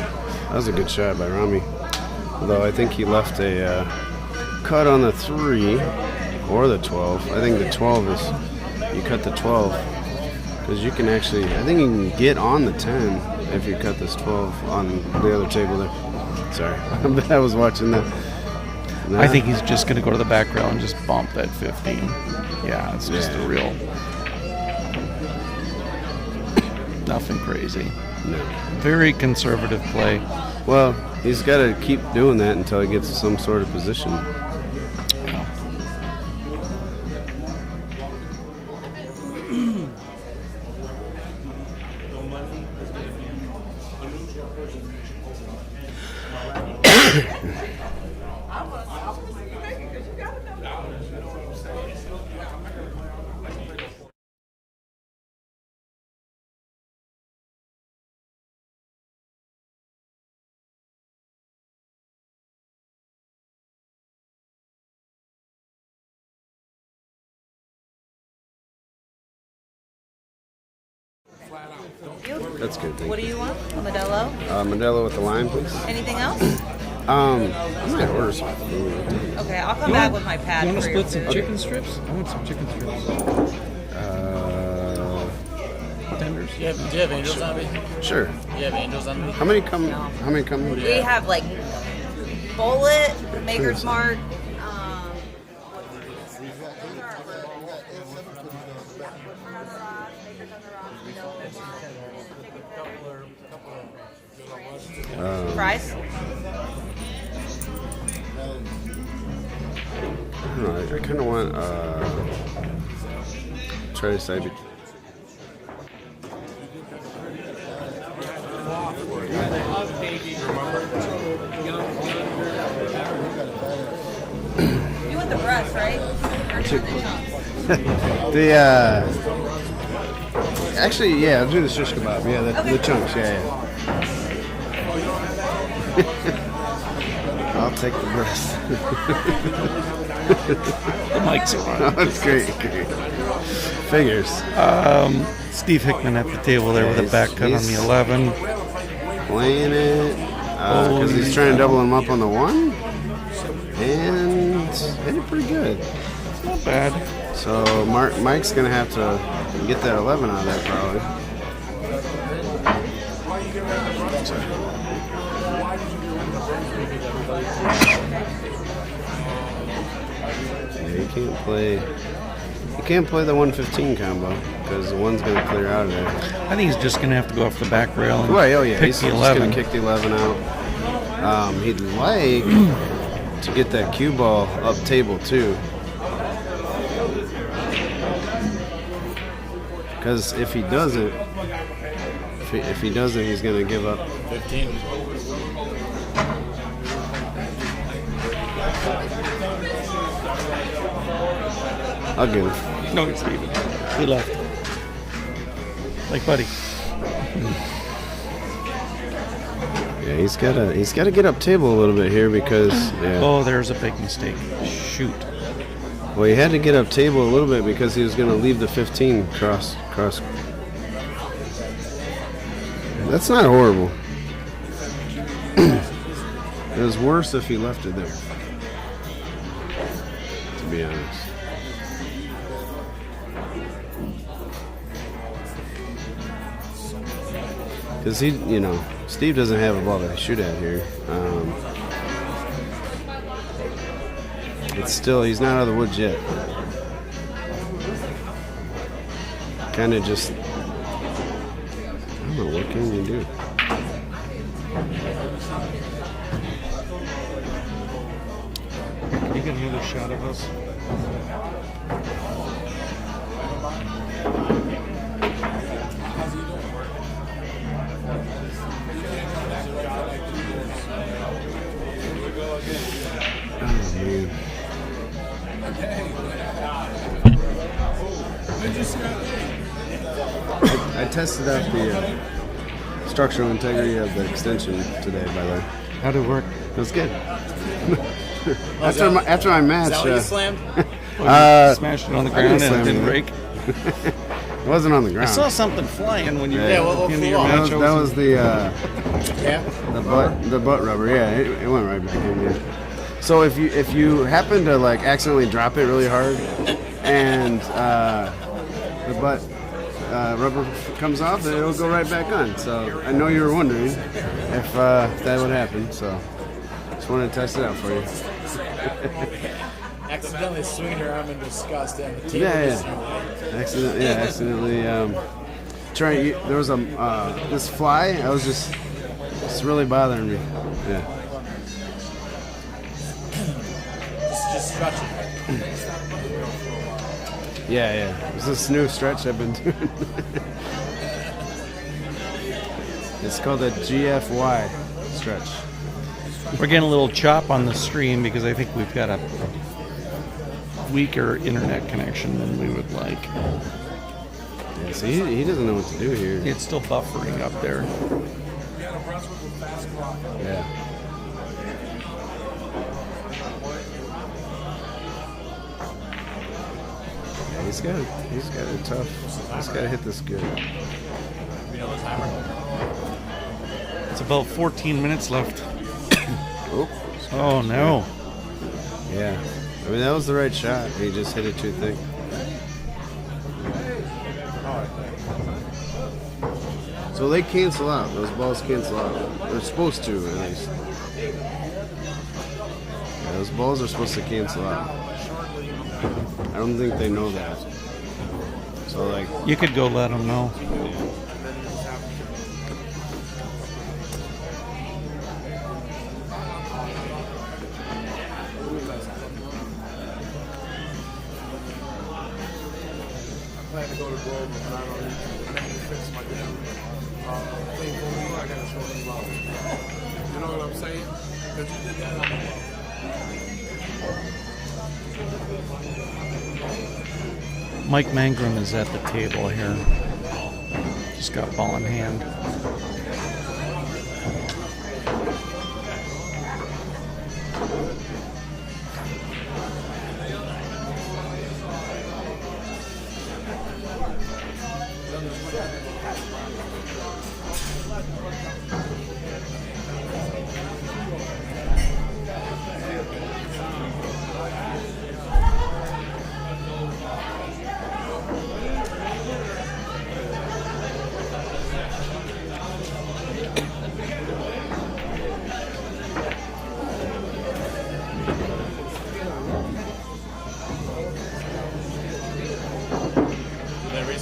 that was a good shot by Rami. Although I think he left a cut on the 3 or the 12. I think the 12 is you cut the 12 because you can actually. I think you can get on the 10 if you cut this 12 on the other table there. Sorry, I was watching that. Nah. I think he's just going to go to the back rail and just bump that 15. Yeah, it's just a real nothing crazy. No. Very conservative play. Well, he's got to keep doing that until he gets some sort of position. That's good. What do you want? A Modelo? Modelo with the lime, please. Anything else? I might order some food. Okay, I'll come back with my pad. You want to for your split some food. chicken strips? I want some chicken strips. Tenders. Do you have angels on me? Sure. You have angels on me? How many come? How many come? We have like Bullet, Maker's Mark. Fries? I don't know. I kind of want try to decide. You want the breast, right? Or do you want the chunks? Actually, yeah, I'll do the shish kebab. Yeah, the chunks. Yeah. I'll take the breast. The mics are on. Oh, that's great. Figures. Steve Hickman at the table there with a back cut on the 11. Playing it because he's trying to double him up on the 1. And hit it pretty good. It's not bad. So Mike's going to have to get that 11 out of that probably. Yeah, you can't play the 115 combo because the one's going to clear out of there. I think he's just going to have to go off the back rail and pick He's the just 11. going to kick the 11 out. He'd like to get that cue ball up table too. Because if he doesn't, he's going to give up. 15. I'll give it. No, it's Steven. He left. Like, buddy. Yeah, he's gotta get up table a little bit here because Oh, there's a big mistake. Shoot. Well, he had to get up table a little bit because he was gonna leave the 15 cross. That's not horrible. It was worse if he left it there. To be honest. Because Steve doesn't have a ball to shoot at here. But still, he's not out of the woods yet. Kind of just, I don't know, what can you do? You can hear the shot of us. I tested out the structural integrity of the extension today, by the way. How'd it work? It was good. After my match, Is that what you slammed? Smashed it on the ground and it didn't break. It wasn't on the I ground. saw something flying when you what into flew your off? match. That was the Yeah. the butt rubber. Yeah, it went right back in there. So if you happen to like accidentally drop it really hard, and the butt rubber comes off, it'll go right back on. So I know you were wondering if that would happen. So just wanted to test it out for you. Accidentally swinging her arm in disgust and the table Accidentally. There was this fly. I was it's really bothering me. Yeah. just stretching. Yeah. It's this new stretch I've been doing. It's called a GFY stretch. We're getting a little chop on the stream because I think we've got a weaker internet connection than we would like. Yeah, so he doesn't know what to do here. It's still buffering up there. Yeah. He's got it tough. He's got to hit this good. It's about 14 minutes left. Oh. Oh no. Yeah. I mean, that was the right shot. He just hit it too thick. So they cancel out. Those balls cancel out. They're supposed to, at least. Yeah, those balls are supposed to cancel out. I don't think they know that. So, like... You could go let them know. Plan to go to Grove, but I don't fix my damn thing for me. I gotta show them love. You know what I'm saying? Because you did that on the Mike Mangrum is at the table here. Just got ball in hand.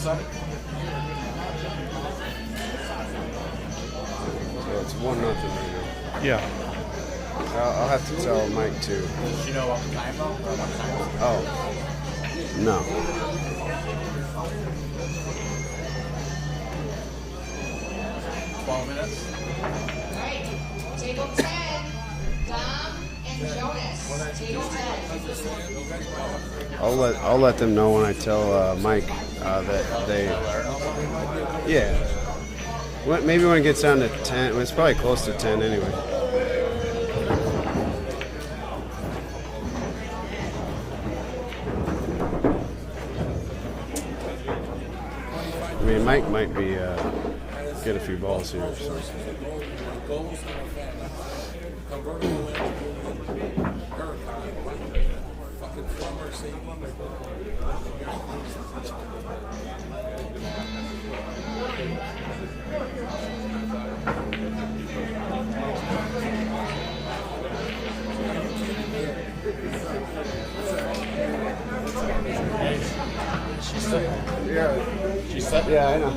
So it's 1-0 right now. Yeah. I'll have to tell Mike too. Does she know what time though? Or what time? Oh. No. 12 minutes. All right, table 10, Dom and Jonas. Table 10. I'll let them know when I tell Mike that they. Yeah. Maybe when it gets down to 10. It's probably close to 10 anyway. I mean, Mike might be get a few balls here. So. She said, Yeah, I know.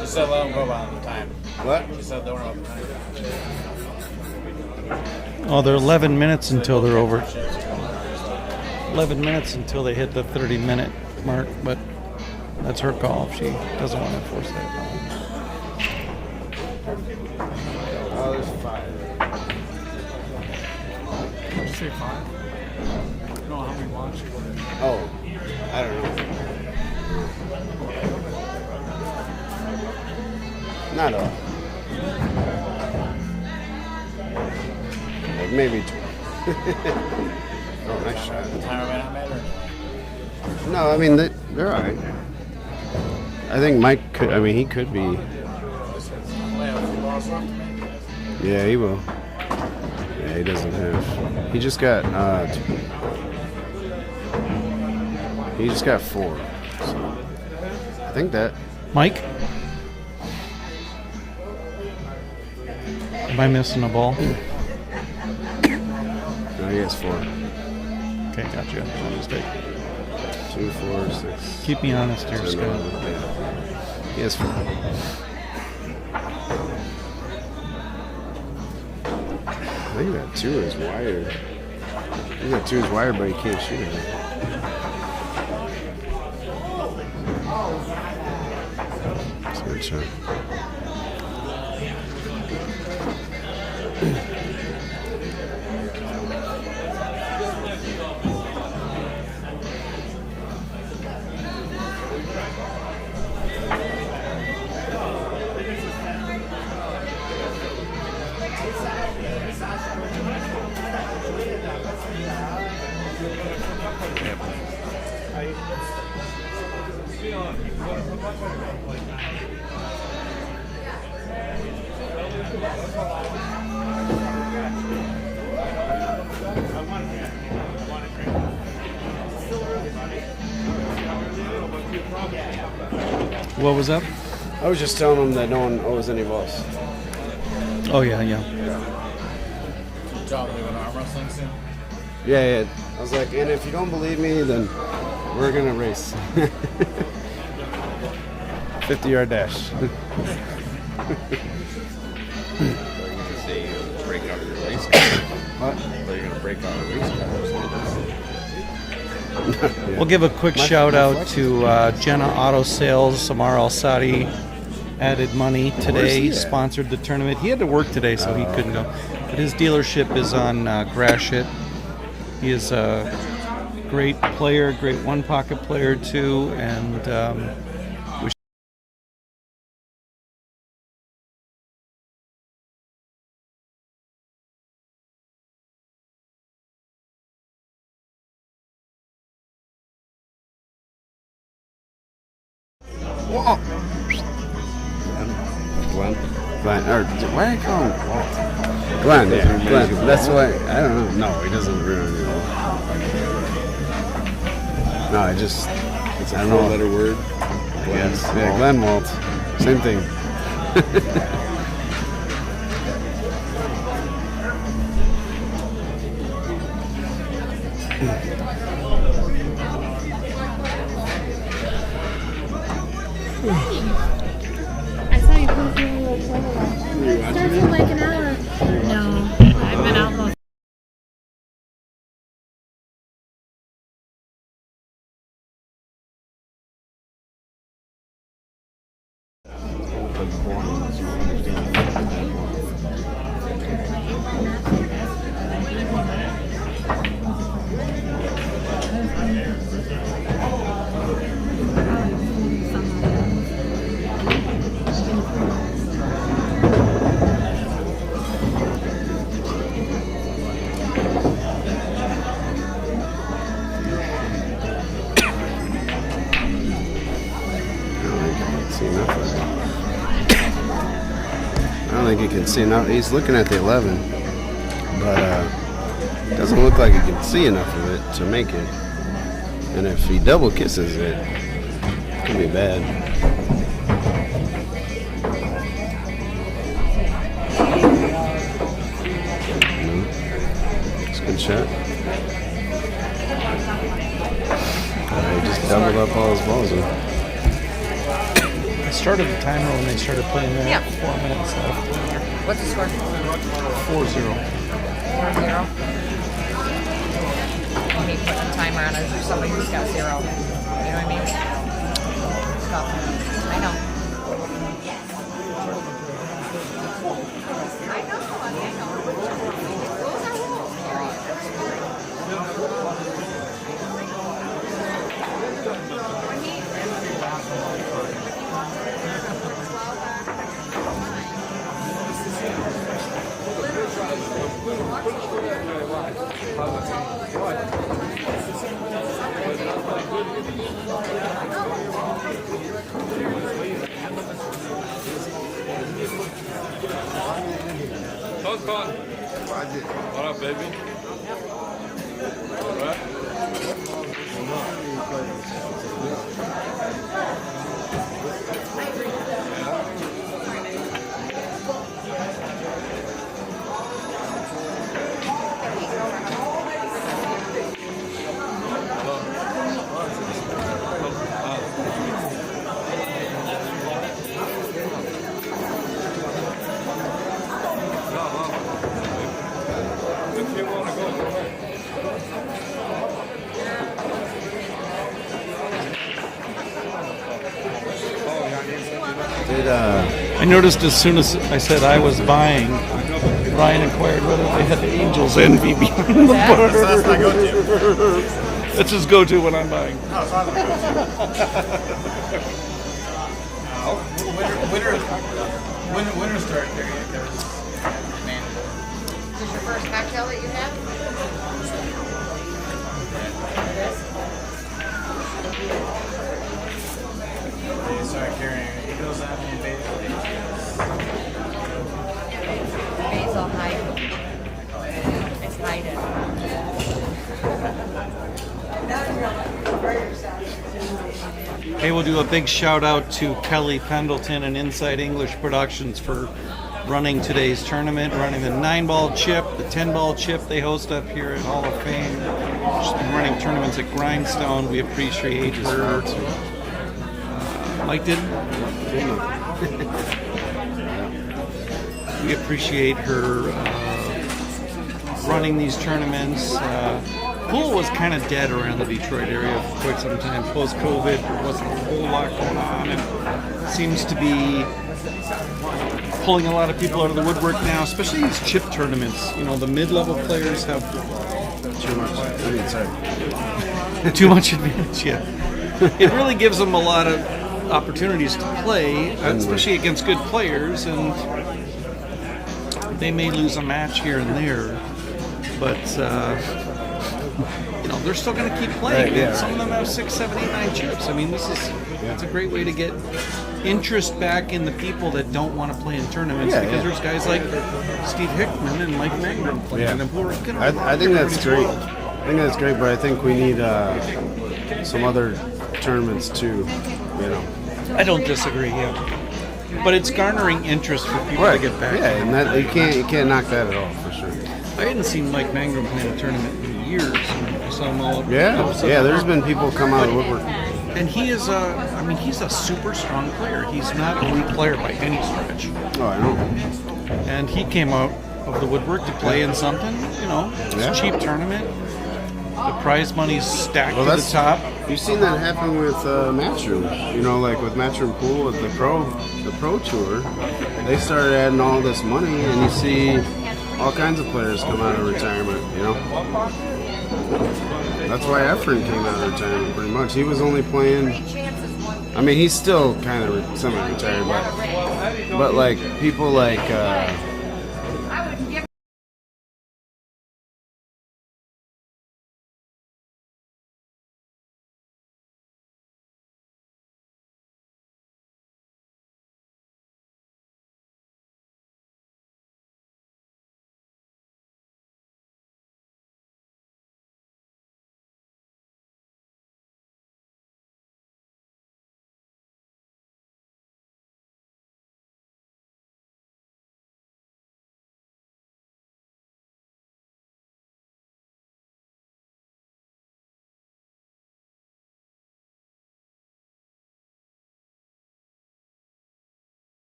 she said let them go by the time. What? She said don't know the time. Oh, they're 11 minutes until they're over. 11 minutes until they hit the 30-minute mark, but that's her call if she doesn't want to enforce that. Oh, there's 5. Did you say 5? I don't know how many watched. Oh, I don't know. Not a lot. Like maybe 20. Oh, nice shot. Time ran out matter. No, I mean, they're all right. I think Mike could, I mean, he could be. Yeah, he will. Yeah, he doesn't have. He just got 4. So I think that. Mike? Am I missing a ball? No, he has 4. Okay, gotcha. My mistake. 2, 4, 6. Keep me honest here, 10, Scott. 11, yeah. He has 4. I think that 2 is wired. I think that 2 is wired, but he can't shoot it. It's a good shot. What was up? I was just telling him that no one owes any balls. Oh, yeah. Job doing arm wrestling soon. Yeah. I was like, and if you don't believe me, then we're gonna race. 50-yard dash. Break out your race car. What? They're going to break out a race car. Yeah. We'll give a quick shout out to Jenna Auto Sales. Samar Al Sadi added money today, he at? sponsored the tournament. He had to work today, so he couldn't go. But his dealership is on Gratiot. He is a great player, great one-pocket player too, and Glenn, or why do I call him Walt? Glenn, yeah, Glenn. That's why, I don't know. No, he doesn't ruin it. No, I just, It's I a don't know. 4-letter word. Yes, yeah, Glenn Walt. Same thing. I saw you post a little photo. It starts in like an hour. No, I've been out most. see enough of it. I don't think he can see enough. He's looking at the 11, but it doesn't look like he can see enough of it to make it. And if he double kisses it, it could be bad. It's a good shot. He just doubled up all his balls. I started the timer when they started playing there. Yeah. 4 minutes left. What's the score? 4-0. 4-0. Me putting a timer on it for somebody who's got 0. You know what I mean? Stop. I know. What up, baby? All right. I noticed as soon as I said I was buying, Ryan inquired whether they had the Angels envy behind the bar. That's my go-to. That's his go-to when I'm buying. Winter start there, man. Is this your first cocktail that you have? You start carrying it goes out in basil. Basil hide. It's hiding. Hey, we'll do a big shout out to Kelly Pendleton and Inside English Productions for running today's tournament, running the 9-ball chip, the 10-ball chip they host up here at Hall of Fame. She's been running tournaments at Grindstone. We appreciate her. Mike didn't? We appreciate her running these tournaments. Pool was kind of dead around the Detroit area for quite some time. Post-COVID, there wasn't a whole lot going on. And it seems to be pulling a lot of people out of the woodwork now, especially these chip tournaments. You know, the mid-level players have Too much. too much advantage, yeah. It really gives them a lot of opportunities to play, especially against good players, and they may lose a match here and there, but you know, they're still going to keep playing. Right, yeah, Some of them have 6, 7, 8, 9 chips. I mean, it's a great way to get interest back in the people that don't want to play in tournaments, because there's guys like Steve Hickman and Mike Mangrum playing. And I think that's great. I think that's great, but I think we need some other tournaments too. You know. I don't disagree. Yeah, but it's garnering interest for people to get back. Yeah, and that you can't knock that at all for sure. I hadn't seen Mike Mangrum play in a tournament in years. I saw him all over. Yeah, there's been people come out of the woodwork. And he is he's a super strong player. He's not a weak player by any stretch. Oh, I know. And he came out of the woodwork to play in something, you know, it's a cheap tournament. The prize money's stacked to the top. You've seen that happen with Matchroom. You know, like with Matchroom Pool with the Pro Tour, they started adding all this money, and you see all kinds of players come out of retirement. You know, that's why Efren came out of retirement pretty much. He was only playing. I mean, he's still kind of semi-retired, but like people like.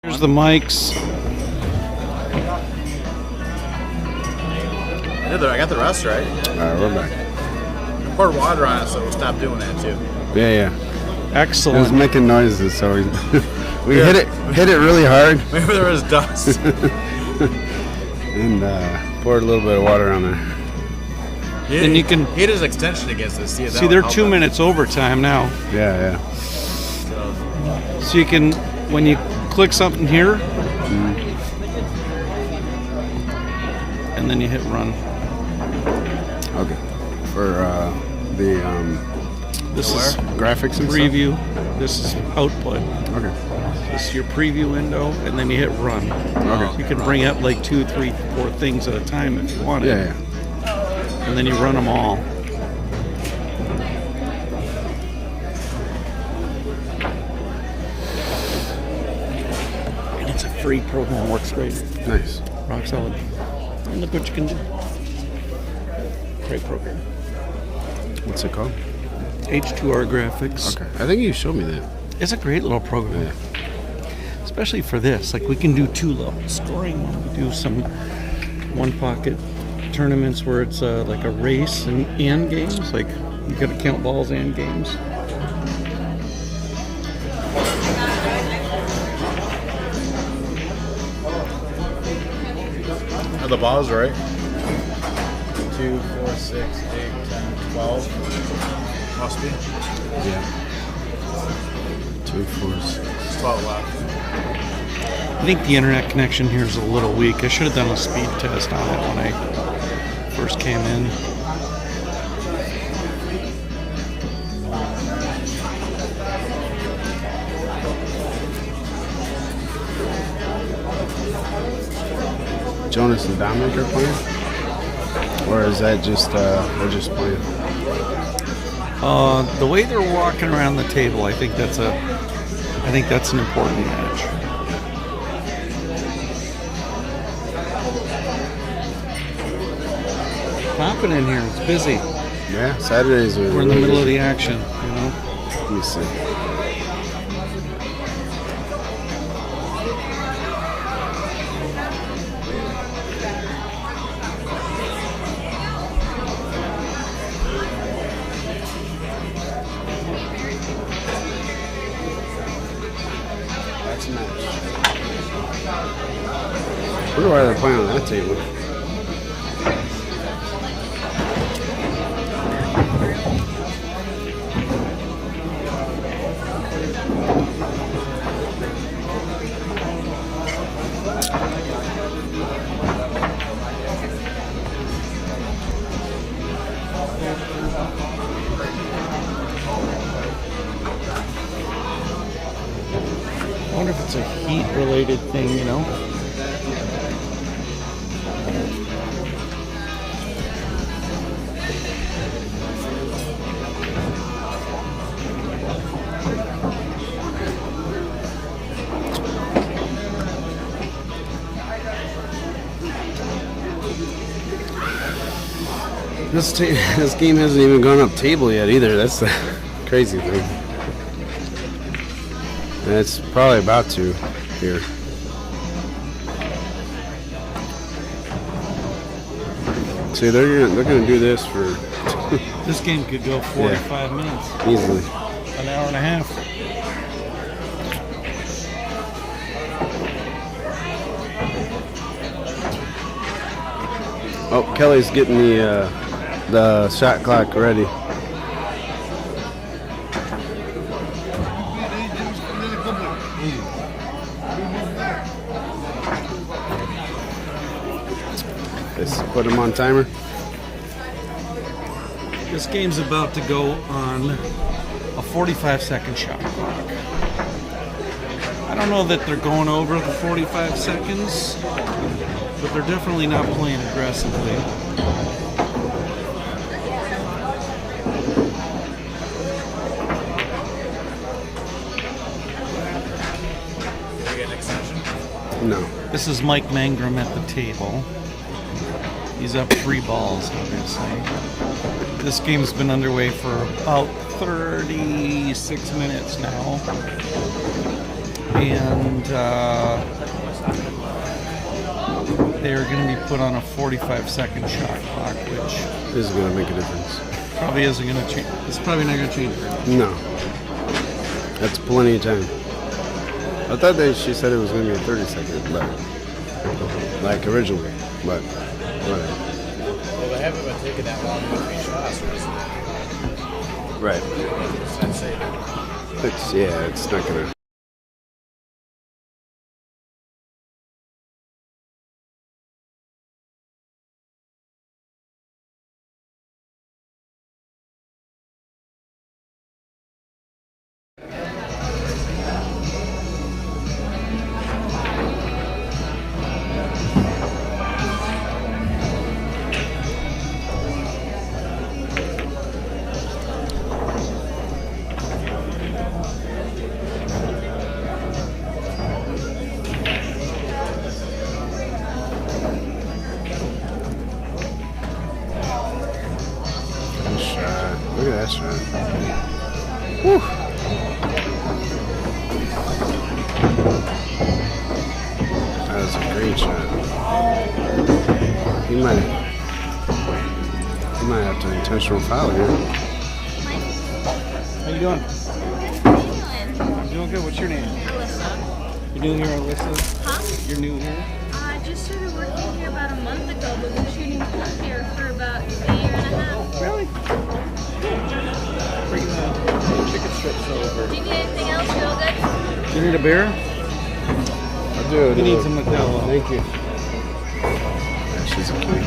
Here's the mics. I got the rest right. All right, we're back. I poured water on it, so we'll stop doing that too. Yeah. Excellent. It was making noises, so we hit it really hard. Maybe there was dust. And poured a little bit of water on there. And you can hit his extension against this. see they're 2 minutes overtime now. Yeah. So you can, when you click something here, and then you hit run. Okay. For this is graphics and preview. This is output. Okay. This is your preview window, and then you hit run. Okay. So you can bring up like 2, 3, 4 things at a time if you want. Yeah. And then you run them all. And it's a free program. Works great. Nice. Rock solid. And look what you can do. Great program. What's it called? H2R Graphics. Okay. I think you showed me that. It's a great little program. Yeah. Especially for this. Like we can do 2 level scoring. We do some one pocket tournaments where it's like a race and games. Like you got to count balls and games. Are the balls right? 2, 4, 6, 8, 10, 12. Must be. Yeah. 2, 4, 6. 12 left. I think the internet connection here is a little weak. I should have done a speed test on it when I first came in. Jonas and Dominic are playing? Or is that just, they're just playing? The way they're walking around the table, I think that's an important match. Popping in here, it's busy. Yeah, Saturdays are. We're in the middle of the action, you know. Let me see. That's a match. I wonder why they're playing on that table. I wonder if it's a heat-related thing, you know. This game hasn't even gone up table yet either. That's the crazy thing. And it's probably about to here. See, they're gonna do this for. This game could go 45 minutes. Easily. An hour and a half. Oh, Kelly's getting the shot clock ready. Let's put him on timer. This game's about to go on a 45-second shot clock. I don't know that they're going over the 45 seconds, but they're definitely not playing aggressively. Did you get an extension? No. This is Mike Mangrum at the table. He's up 3 balls, obviously. This game's been underway for about 36 minutes now. and they're going to be put on a 45-second shot clock, which This is going to make a difference. probably isn't going to change. It's probably not going to change. No. That's plenty of time. I thought she said it was going to be a 30-second, but like originally, but whatever. Well, they haven't been taking that long between shots recently. Right. That's it. It's not going to. Look at that shot. Whew. That was a great shot. He might have to intentional foul here. How you doing? I'm doing good. What's your name? Alyssa. You're new here, Alyssa? Huh? You're new here? I just started working here about a month ago, but been shooting here for about a year and a half. Really? Bring the chicken strips over. Do you need anything else? You all good? You need a beer? I do. You need some Modelo. Thank you. Yeah, she's a cutie.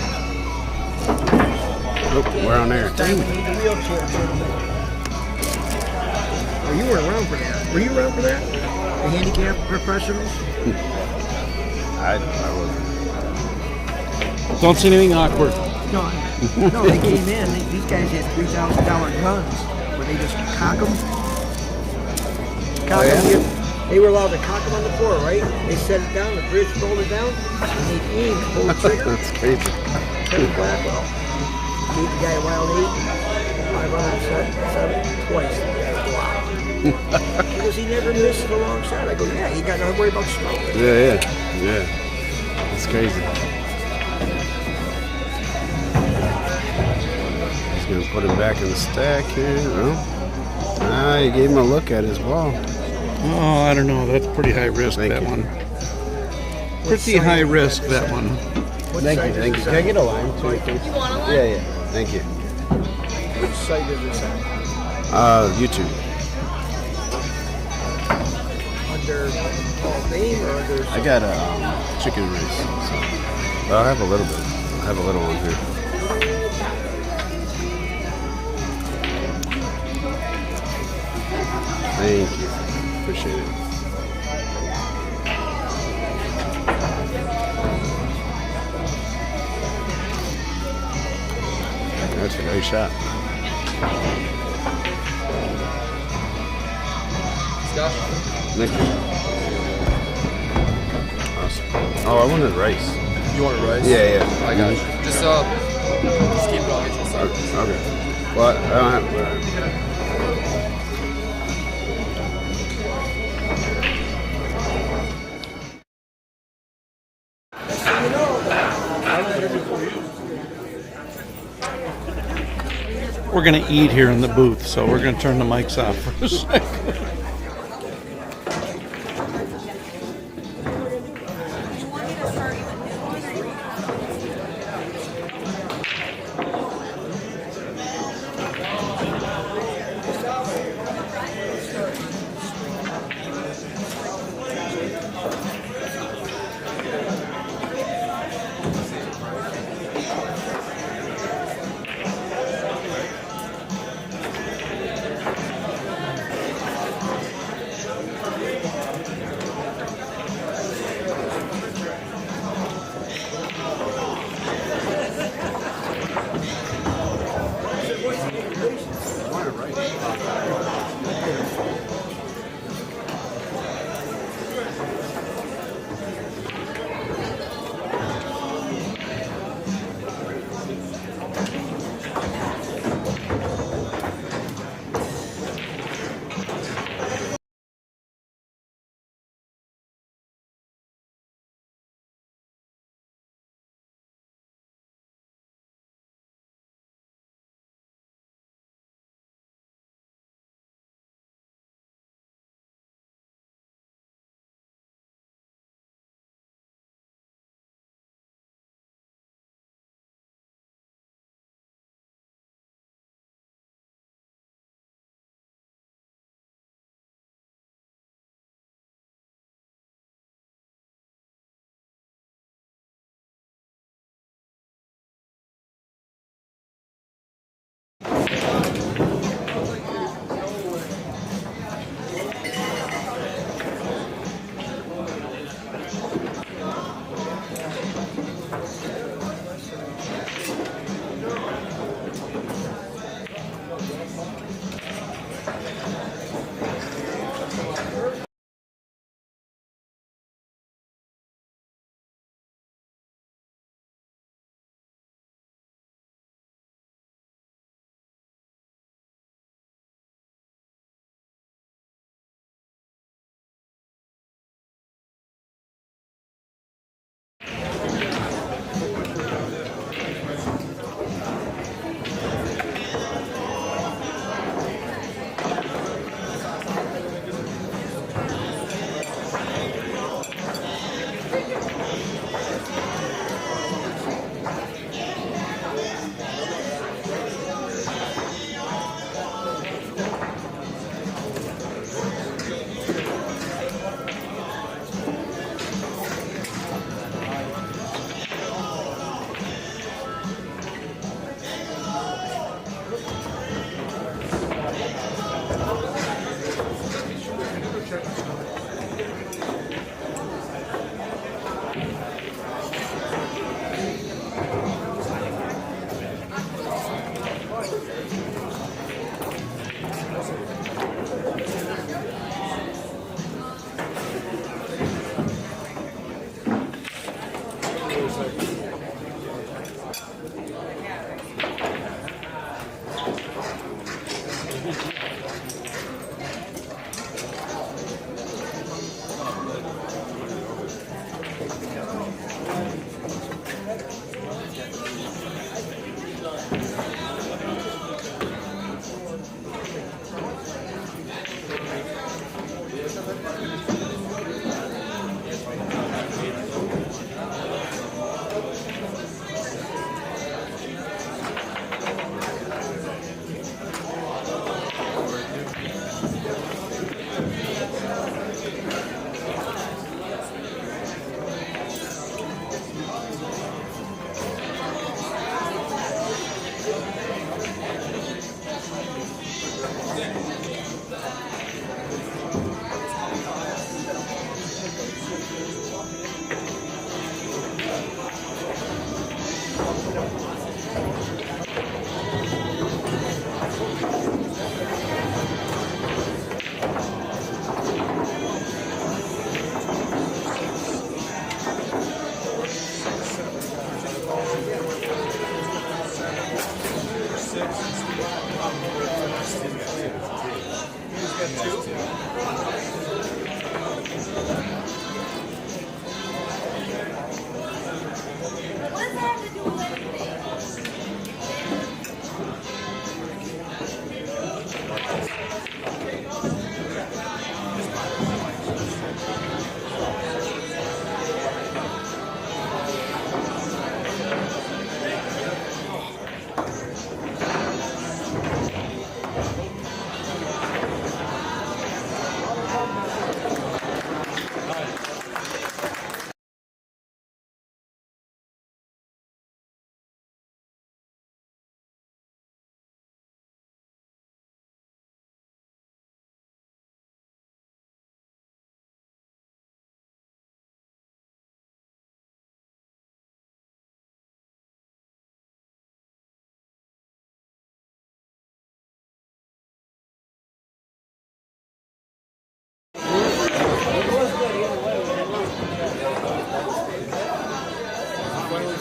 Look, we're on air. Time we need the wheelchair tournament. Oh, you weren't around for that. Were you around for that? The handicap professionals? I wasn't. Don't say anything awkward. No, they came in. These guys had $3,000 guns where they just cock them. They were allowed to cock them on the floor, right? They set it down, the bridge rolled it down, and they aimed, pulled the trigger. That's crazy. Kevin Blackwell gave the guy a wild 8, 507 twice. Wow. Because he never missed the long shot. I go, yeah, he got nothing to worry about stroke. Yeah. It's crazy. He's gonna put him back in the stack here. No. You gave him a look at his ball. Oh, I don't know. That's pretty high risk, Thank that you. one. Pretty high risk, that one. Thank you. Can I get a line too, please? You want a line? Yeah. Thank you. Which site is this at? YouTube. Under Hall of Fame or under... I got a chicken race. So. I'll have a little bit. I have a little one here. Thank you. Appreciate it. That's a great shot. Thank you. Awesome. Oh, I wanted rice. You want rice? Yeah. I got you. Just keep it on. Okay. Well, I don't have. We're going to eat here in the booth, so we're going to turn the mics off for a second.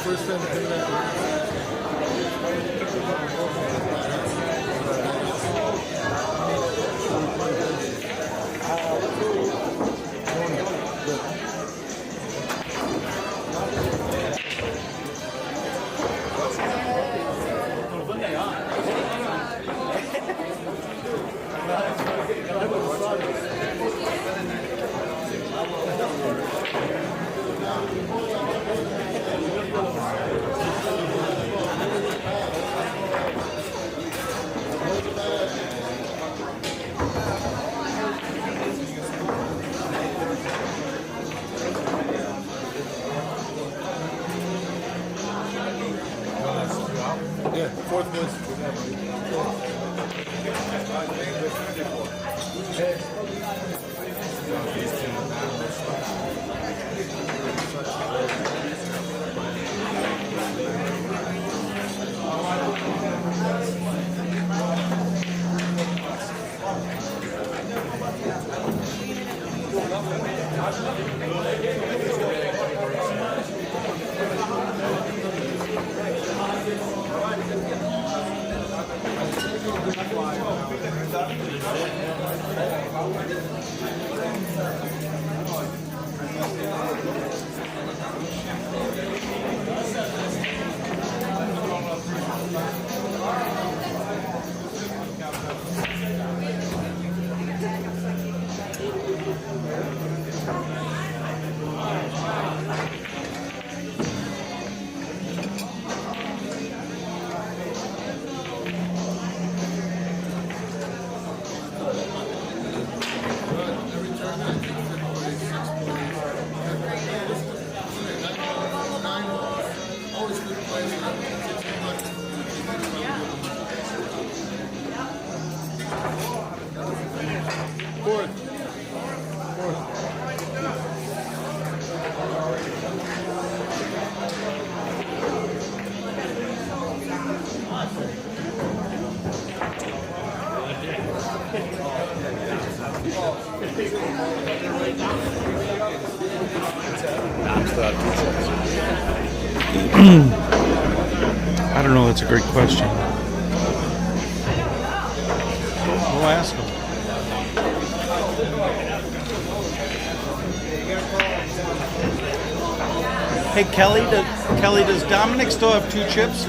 First time I did that. Yeah, fourth I don't know. That's a great question. We'll ask him. Hey, Kelly, does Dominic still have 2 chips?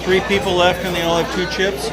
Three people left and they all have 2 chips.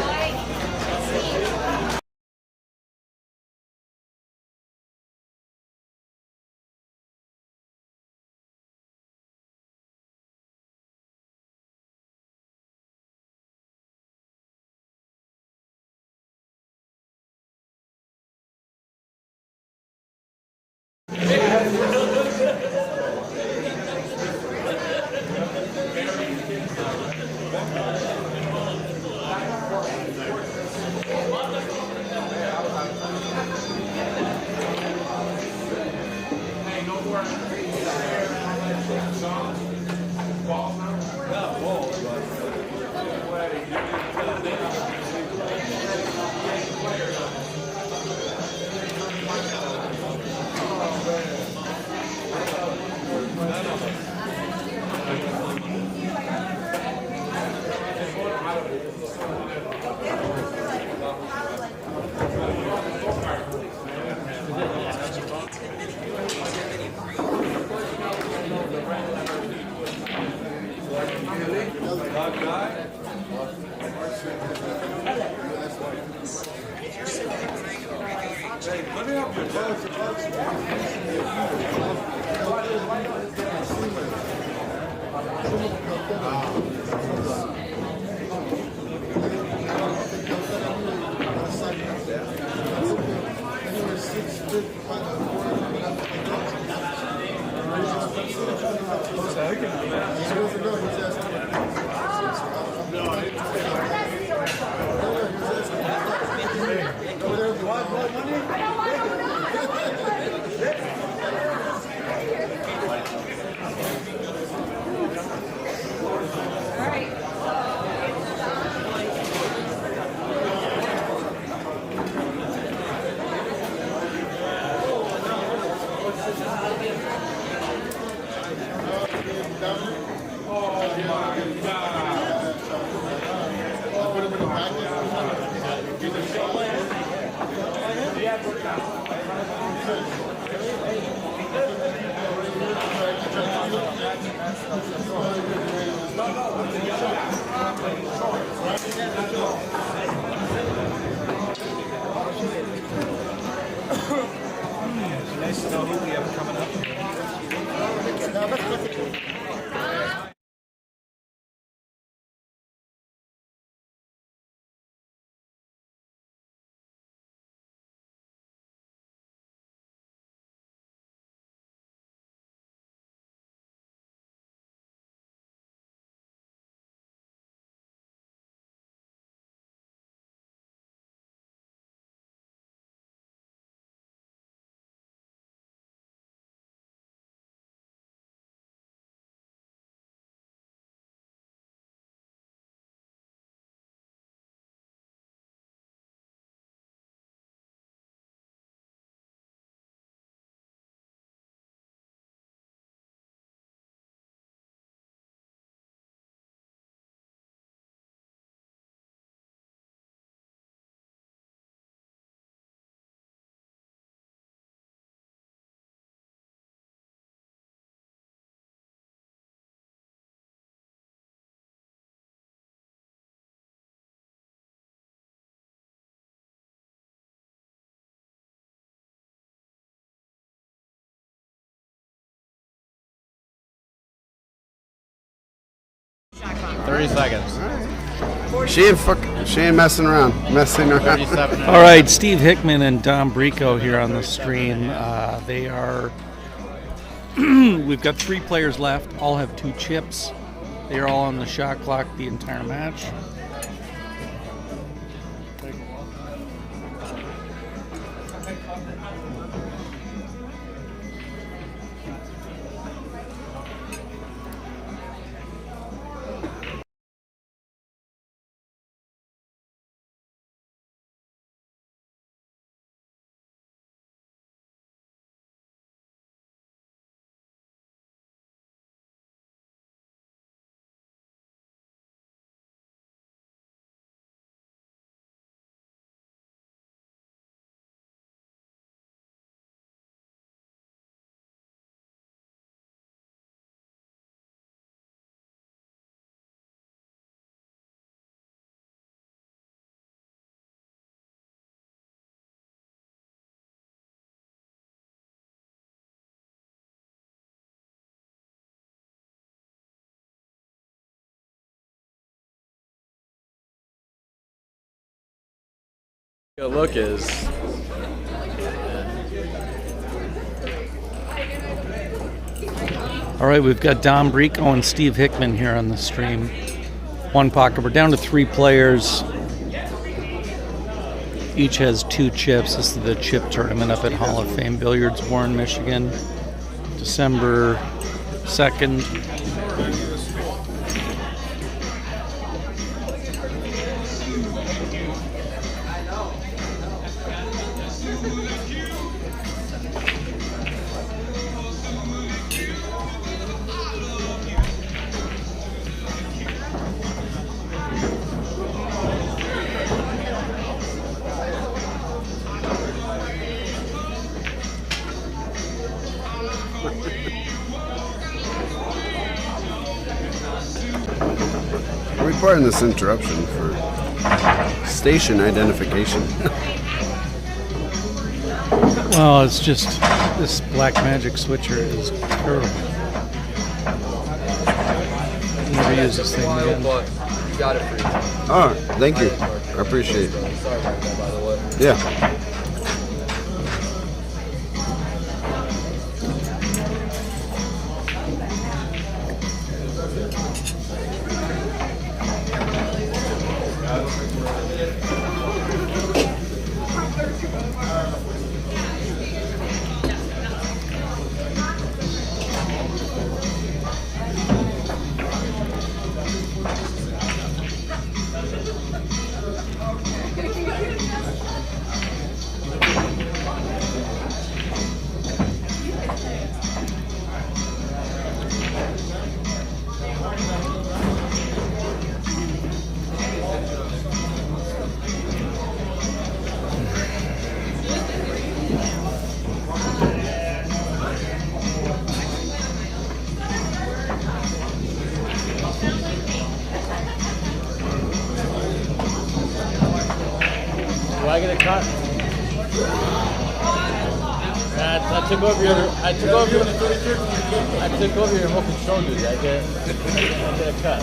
Nice to know who we have coming up. She ain't messing around. 37. All right, Steve Hickman and Dom Brico here on the stream. They are. We've got 3 players left. All have 2 chips. They are all on the shot clock the entire match. Good look is. All right, we've got Dom Brico and Steve Hickman here on the stream. One pocket. We're down to 3 players. Each has 2 chips. This is the chip tournament up at Hall of Fame Billiards, Warren, Michigan, December 2nd. We're pardon this interruption for station identification. Well, it's just this black magic switcher is terrible. Never use this thing again. Got it for you. Oh, thank you. I appreciate it. Sorry about that, by the way. Yeah. Do I get a cut? I took over your whole control duty. I get a cut.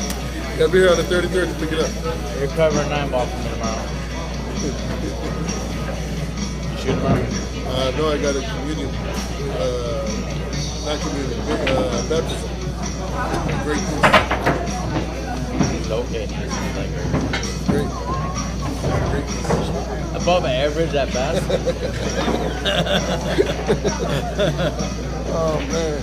Gotta be here on the 33rd to pick it up. You're covering 9 ball for me tomorrow. You shoot tomorrow? No, I got a communion. Not communion, baptism. Great. It's okay. Great. Above average at best. Oh, man.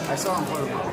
I saw him put him on.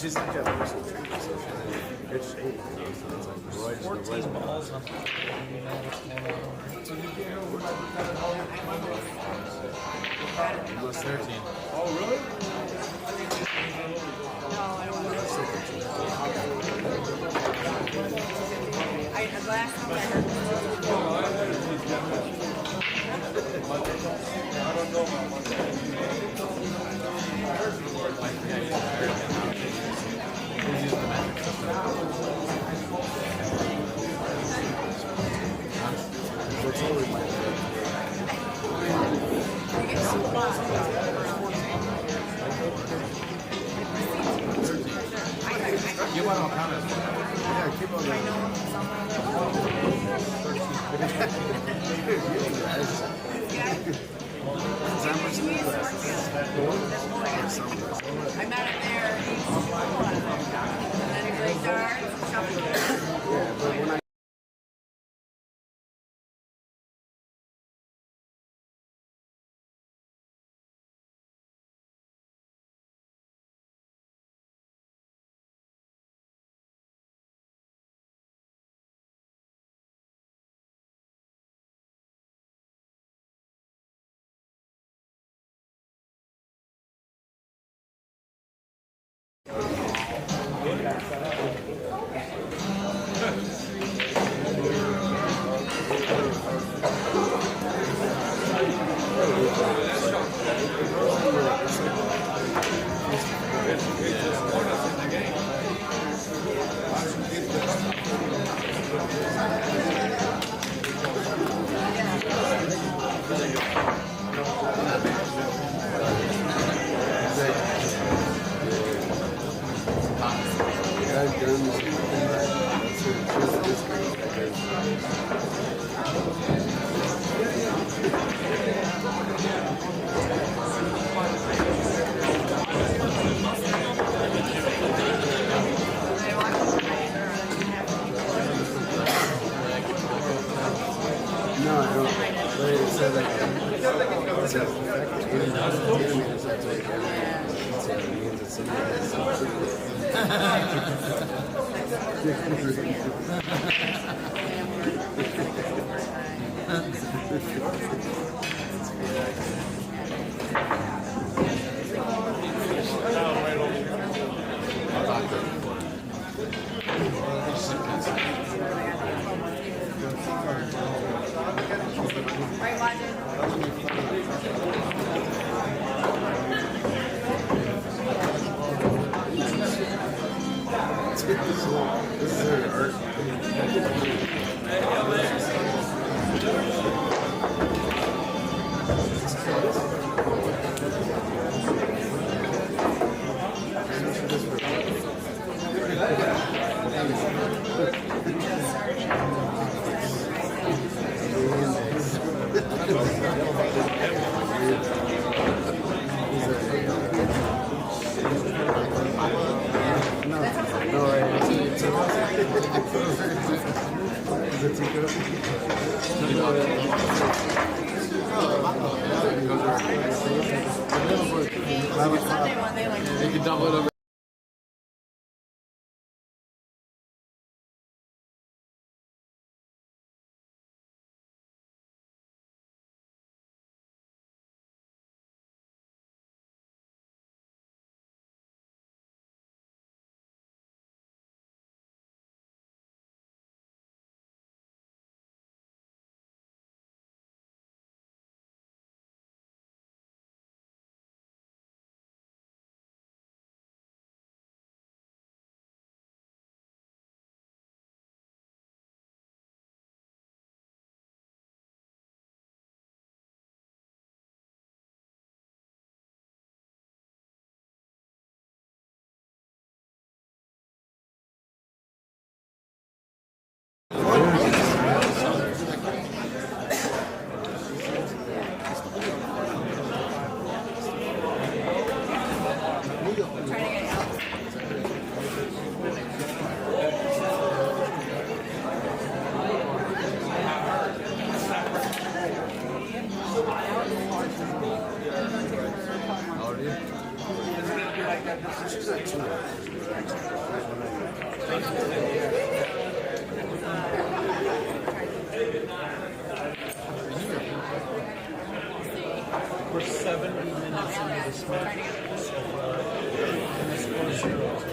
she's like a personal trainer, so she's in good shape. So it's like 14 balls. almost 13. Oh, really? Last time I heard I don't know about Monday. Keep on comments. Yeah, keep on I met him there. And then he played darts, shuffleboard. No, I don't. But it said like, it's effective. Animators have to make every, so it means it's something that's Right, watching. This is her art. You can double it over. She's not too We're 70 minutes into this match. And the score's 0.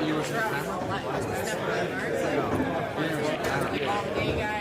You were some timer? All day, guys.